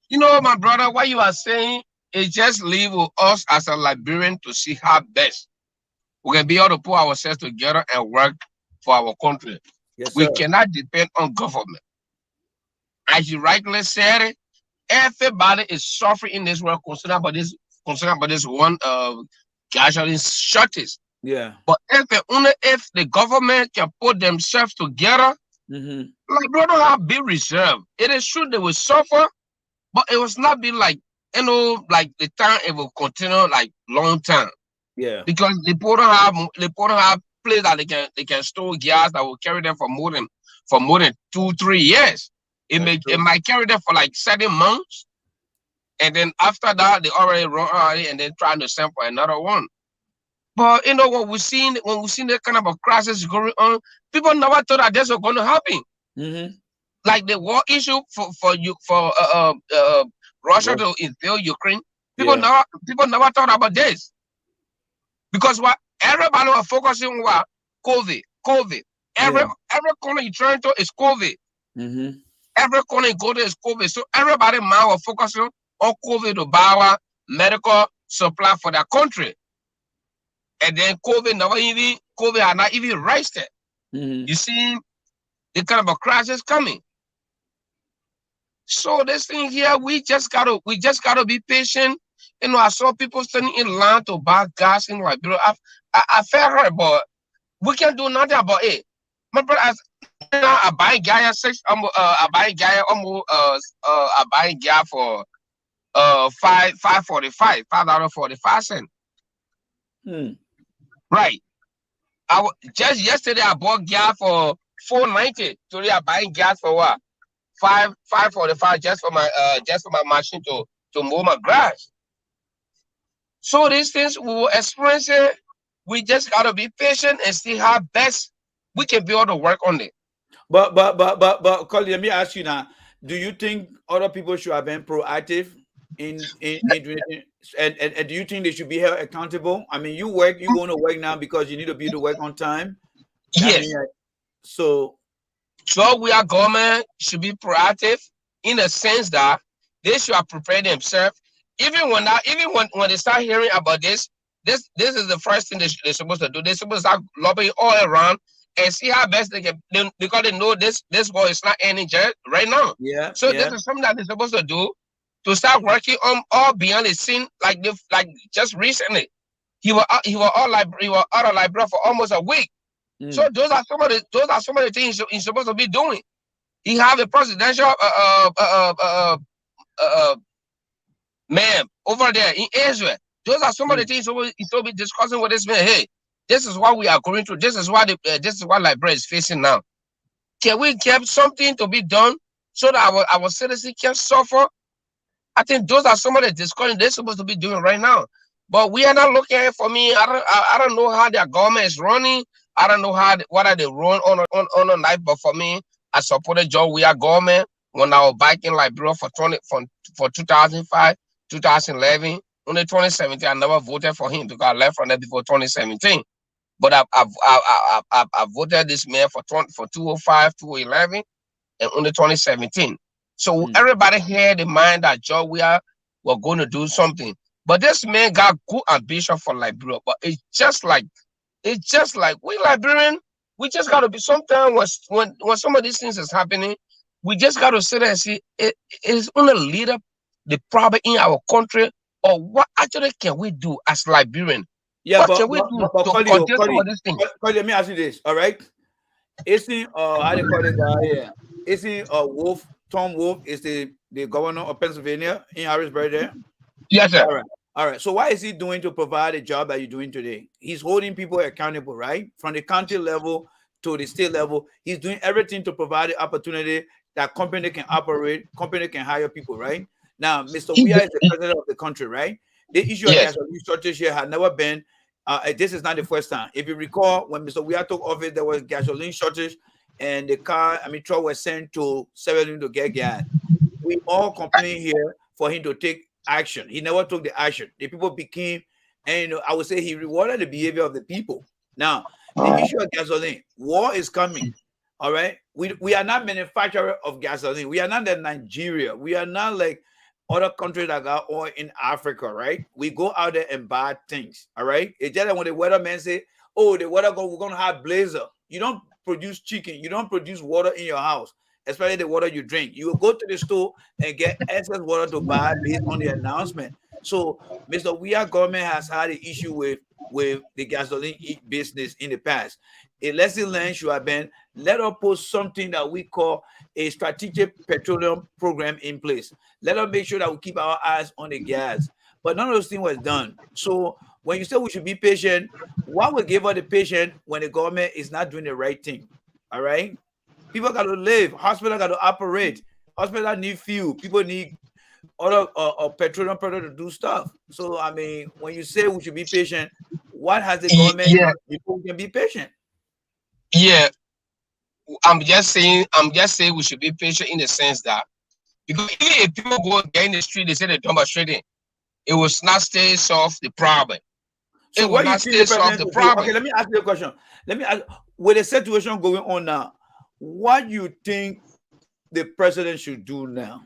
You know, my brother, what you are saying is just leave with us as a Liberian to see how best we can be able to put ourselves together and work for our country. Yes, we cannot depend on government. As you rightly said, everybody is suffering in this world concerned about this one casualty shortage. Yeah. But if the government can put themselves together, like brother have big reserve. It is true they will suffer, but it was not be like like the time it will continue like long time. Yeah. Because they don't have place that they can store gas that will carry them for more than 2-3 years. It might carry them for like 7 months, and then after that they already run out and then trying to send for another one. But when we seen that kind of a crisis going on, people never thought that this was going to happen. Like the war issue for Russia to invade Ukraine, people never thought about this. Because what everybody was focusing on COVID. Every corner you turn to is COVID. Every corner you go to is COVID. So everybody now was focusing on COVID to buy our medical supply for their country. And then COVID had not even raised it. You see the kind of a crisis coming. So this thing here, we just gotta be patient. I saw people standing in line to buy gas in Liberia. I felt hurt, but we can't do nothing about it. My brother, I buy gas for $5.45. Right. Just yesterday I bought gas for $4.90. Today I'm buying gas for what? $5.45 just for my machine to mow my grass. So these things we will experience it. We just gotta be patient and see how best we can be able to work on it. But Colin, let me ask you now. Do you think other people should have been proactive in and do you think they should be held accountable? I mean, you're going to work now because you need to be to work on time. Yes. So we are government should be proactive in the sense that they should have prepared themselves. Even when they start hearing about this is the first thing they're supposed to do. They're supposed to start lobbying all around and see how best they can, because they know this war is not ending right now. Yeah. So this is something that they're supposed to do, to start working on all beyond the scene. Like just recently, he was out of Liberia for almost a week. So those are some of the things he's supposed to be doing. He have a presidential man over there in Israel. Those are some of the things he's supposed to be discussing with this man. Hey, this is what we are going through. This is what Liberia is facing now. Can we get something to be done so that our citizens can suffer? I think those are some of the discussions they're supposed to be doing right now. But we are not looking at it. For me, I don't know how their government is running. I don't know what are they run on a night. But for me, I supported John Weah government when I was back in Liberia for 2005, 2011. Only 2017, I never voted for him because I left from there before 2017. But I voted this man for 2005, 2011, and only 2017. So everybody had in mind that John Weah were going to do something. But this man got good ambition for Liberia. But it's just like we Liberian, we just gotta be, sometimes when some of these things is happening, we just gotta sit there and see it is only leader the problem in our country, or what actually can we do as Liberian? Yeah, what can we do to control some of these things? Let me ask you this, all right? Isn't how they call the guy here? Isn't Wolf, Tom Wolf is the governor of Pennsylvania in Harrisburg there? Yes, sir. All right. So what is he doing to provide a job that you're doing today? He's holding people accountable, right? From the county level to the state level. He's doing everything to provide the opportunity that company can operate, company can hire people, right? Now, Mr. Weah is the president of the country, right? The issue of gasoline shortage here had never been, this is not the first time. If you recall, when Mr. Weah took office, there was gasoline shortage and the truck was sent to 7 to get gas. We all complain here for him to take action. He never took the action. The people became, and I would say he rewarded the behavior of the people. Now, the issue of gasoline, war is coming. All right. We are not manufacturer of gasoline. We are not like Nigeria. We are not like other countries that got oil in Africa, right? We go out there and buy things. All right. It's just like when the weatherman say, oh, the weather we're gonna have blazer. You don't produce chicken, you don't produce water in your house, especially the water you drink. You will go to the store and get excess water to buy based on the announcement. So Mr. Weah government has had an issue with the gasoline business in the past. A lesson learned should have been, let us put something that we call a strategic petroleum program in place. Let us make sure that we keep our eyes on the gas. But none of those things was done. So when you say we should be patient, what will give us the patience when the government is not doing the right thing? All right? People got to live. Hospital got to operate. Hospital need fuel. People need other petroleum product to do stuff. So, I mean, when you say we should be patient, what has the government done before we can be patient? Yeah. I'm just saying we should be patient in the sense that, because even if people go get in the street, they say they're demonstrating, it will not stay solve the problem. So what you stay solve the problem. Okay, let me ask you a question. Let me ask, with the situation going on now, what you think the president should do now?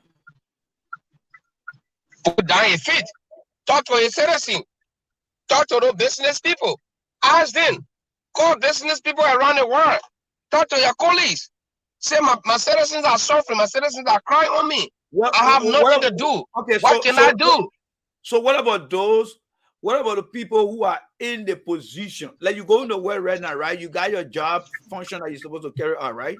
Put down your feet. Talk to your citizens. Talk to those business people. Ask them. Call business people around the world. Talk to your colleagues. Say my citizens are suffering. My citizens are crying on me. I have nothing to do. Okay, what can I do? So what about those? What about the people who are in the position? Like you go in the world right now, right? You got your job function that you're supposed to carry out, right?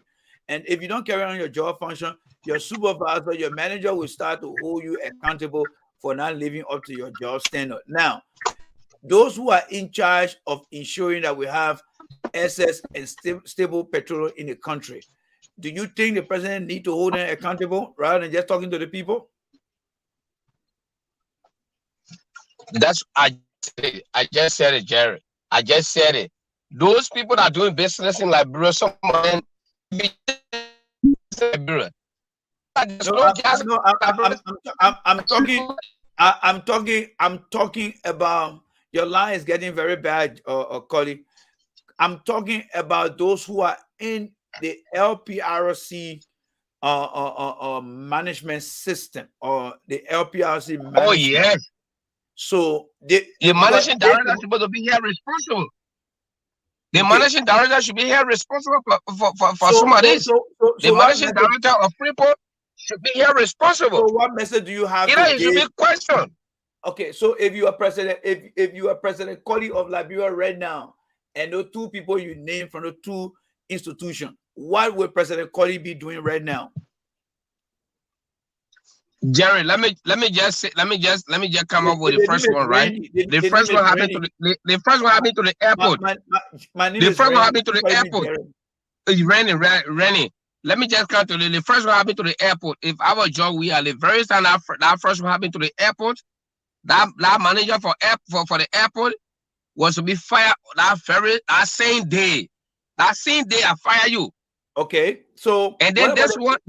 And if you don't carry on your job function, your supervisor, your manager will start to hold you accountable for not living up to your job standard. Now, those who are in charge of ensuring that we have excess and stable petroleum in the country, do you think the president need to hold them accountable rather than just talking to the people? That's I just said it, Jerry. I just said it. Those people that are doing business in Liberia, some of them be Liberia. I'm talking about, your line is getting very bad, Cody. I'm talking about those who are in the LPRC management system, or the LPRC management. Oh yes. So the managing director is supposed to be here responsible. The managing director should be here responsible for some of this. The managing director of Freeport should be here responsible. So what message do you have? It should be questioned. Okay, so if you are president, if you are President Colley of Liberia right now, and those two people you named from the two institutions, what will President Colley be doing right now? Jerry, let me just come up with the first one, right? The first one happened to the first one happened to the airport. The first one happened to the airport. It's raining. Let me just come to the first one happened to the airport. If our job, we are the very time that first one happened to the airport, that manager for the airport was to be fired that same day. That same day I fire you. Okay. So and then this is not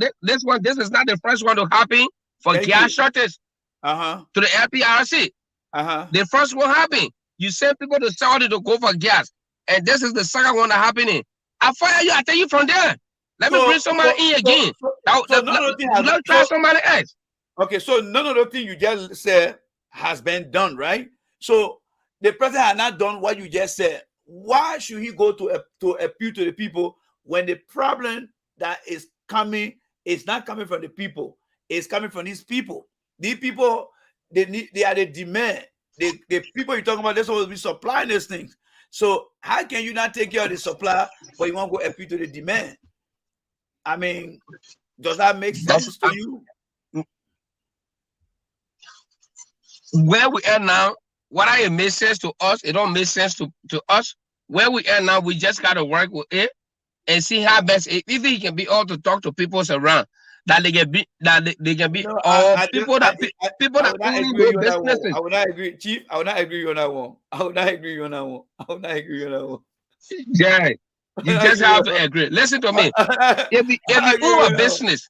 the first one to happen for gas shortage to the LPRC. The first one happened. You send people to Saudi to go for gas. And this is the second one that happening. I fire you, I take you from there. Let me bring somebody in again. Let's try somebody else. Okay, so none of the things you just said has been done, right? So the president has not done what you just said. Why should he go to appeal to the people when the problem that is coming is not coming from the people? It's coming from these people. These people, they are the demand. The people you're talking about, they're supposed to be supplying these things. So how can you not take care of the supply, but you want to go appeal to the demand? I mean, does that make sense to you? Where we are now, whether it makes sense to us, it don't make sense to us. Where we are now, we just gotta work with it and see how best. If it can be all to talk to people around, that they can be all people that only know businesses. I would not agree, Chief. I would not agree on that one. I would not agree on that one. I would not agree on that one. Yeah, you just have to agree. Listen to me. If you own a business,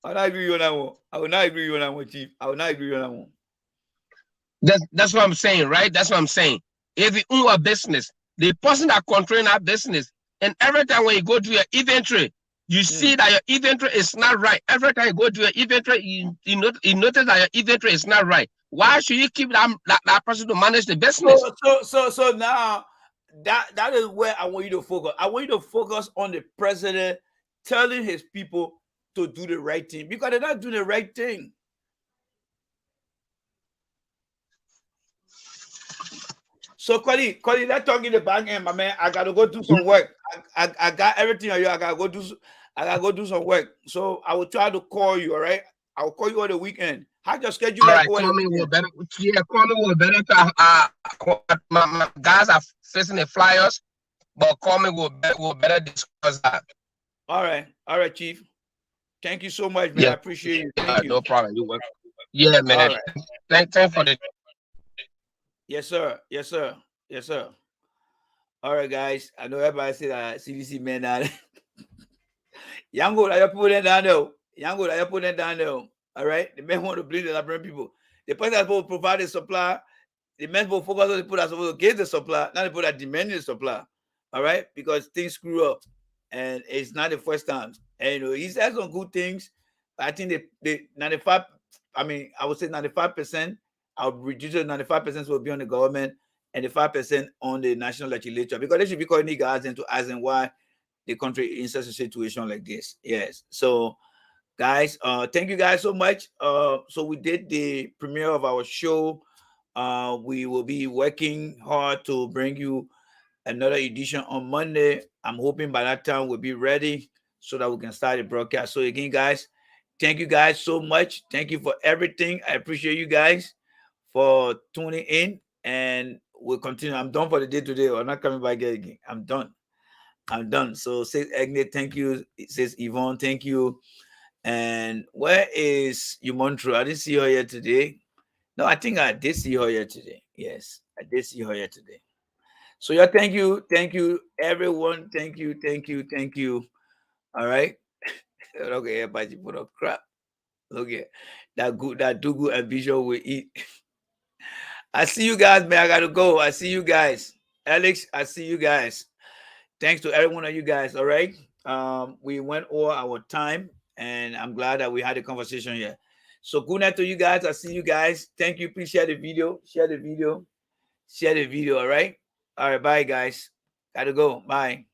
I would not agree on that one. I would not agree on that one, Chief. I would not agree on that one. That's what I'm saying, right? That's what I'm saying. If you own a business, the person that controlling that business, and every time when you go to your inventory, you see that your inventory is not right. Every time you go to your inventory, you notice that your inventory is not right. Why should you keep that person to manage the business? So now that is where I want you to focus. I want you to focus on the president telling his people to do the right thing, because they're not doing the right thing. So Cody, let's talk in the back end, my man. I gotta go do some work. I got everything on you. I gotta go do some work. So I will try to call you. All right, I will call you on the weekend. How's your schedule? All right, call me with better. Yeah, call me with better. My guys are facing the Flyers, but call me with better discuss that. All right, Chief. Thank you so much, man. Yeah. I appreciate it. Thank you. No problem. You welcome. Yeah, man. Right. Thanks for the. Yes, sir. All right, guys. I know everybody say that CDC man now. Yango, I put it down there. All right. The men want to blame the Liberian people. The person that's supposed to provide the supply, the men will focus on the people that's supposed to get the supply, not the people that demand the supply. All right, because things screw up, and it's not the first time. And he said some good things. I think the 95. I mean, I would say 95%. I'll reduce it. 95% will be on the government, and the 5% on the national legislature, because they should be calling guys into asking why the country is in such a situation like this. Yes. So, guys, thank you guys so much. So we did the premiere of our show. We will be working hard to bring you another edition on Monday. I'm hoping by that time we'll be ready so that we can start the broadcast. So again, guys, thank you guys so much. Thank you for everything. I appreciate you guys for tuning in, and we'll continue. I'm done for the day today. I'm not coming back again. I'm done. So says Agne, thank you. It says Yvonne, thank you. And where is Yumontro? I didn't see her here today. No, I think I did see her here today. Yes, I did see her here today. So yeah, thank you, everyone. Thank you. All right. Okay, everybody put up crap. Look at that Dugu and Bishop will eat. I see you guys, man. I gotta go. I see you guys. Alex, I see you guys. Thanks to every one of you guys. All right. We went over our time, and I'm glad that we had a conversation here. So good night to you guys. I see you guys. Thank you. Please share the video. All right. All right, bye, guys. Gotta go. Bye.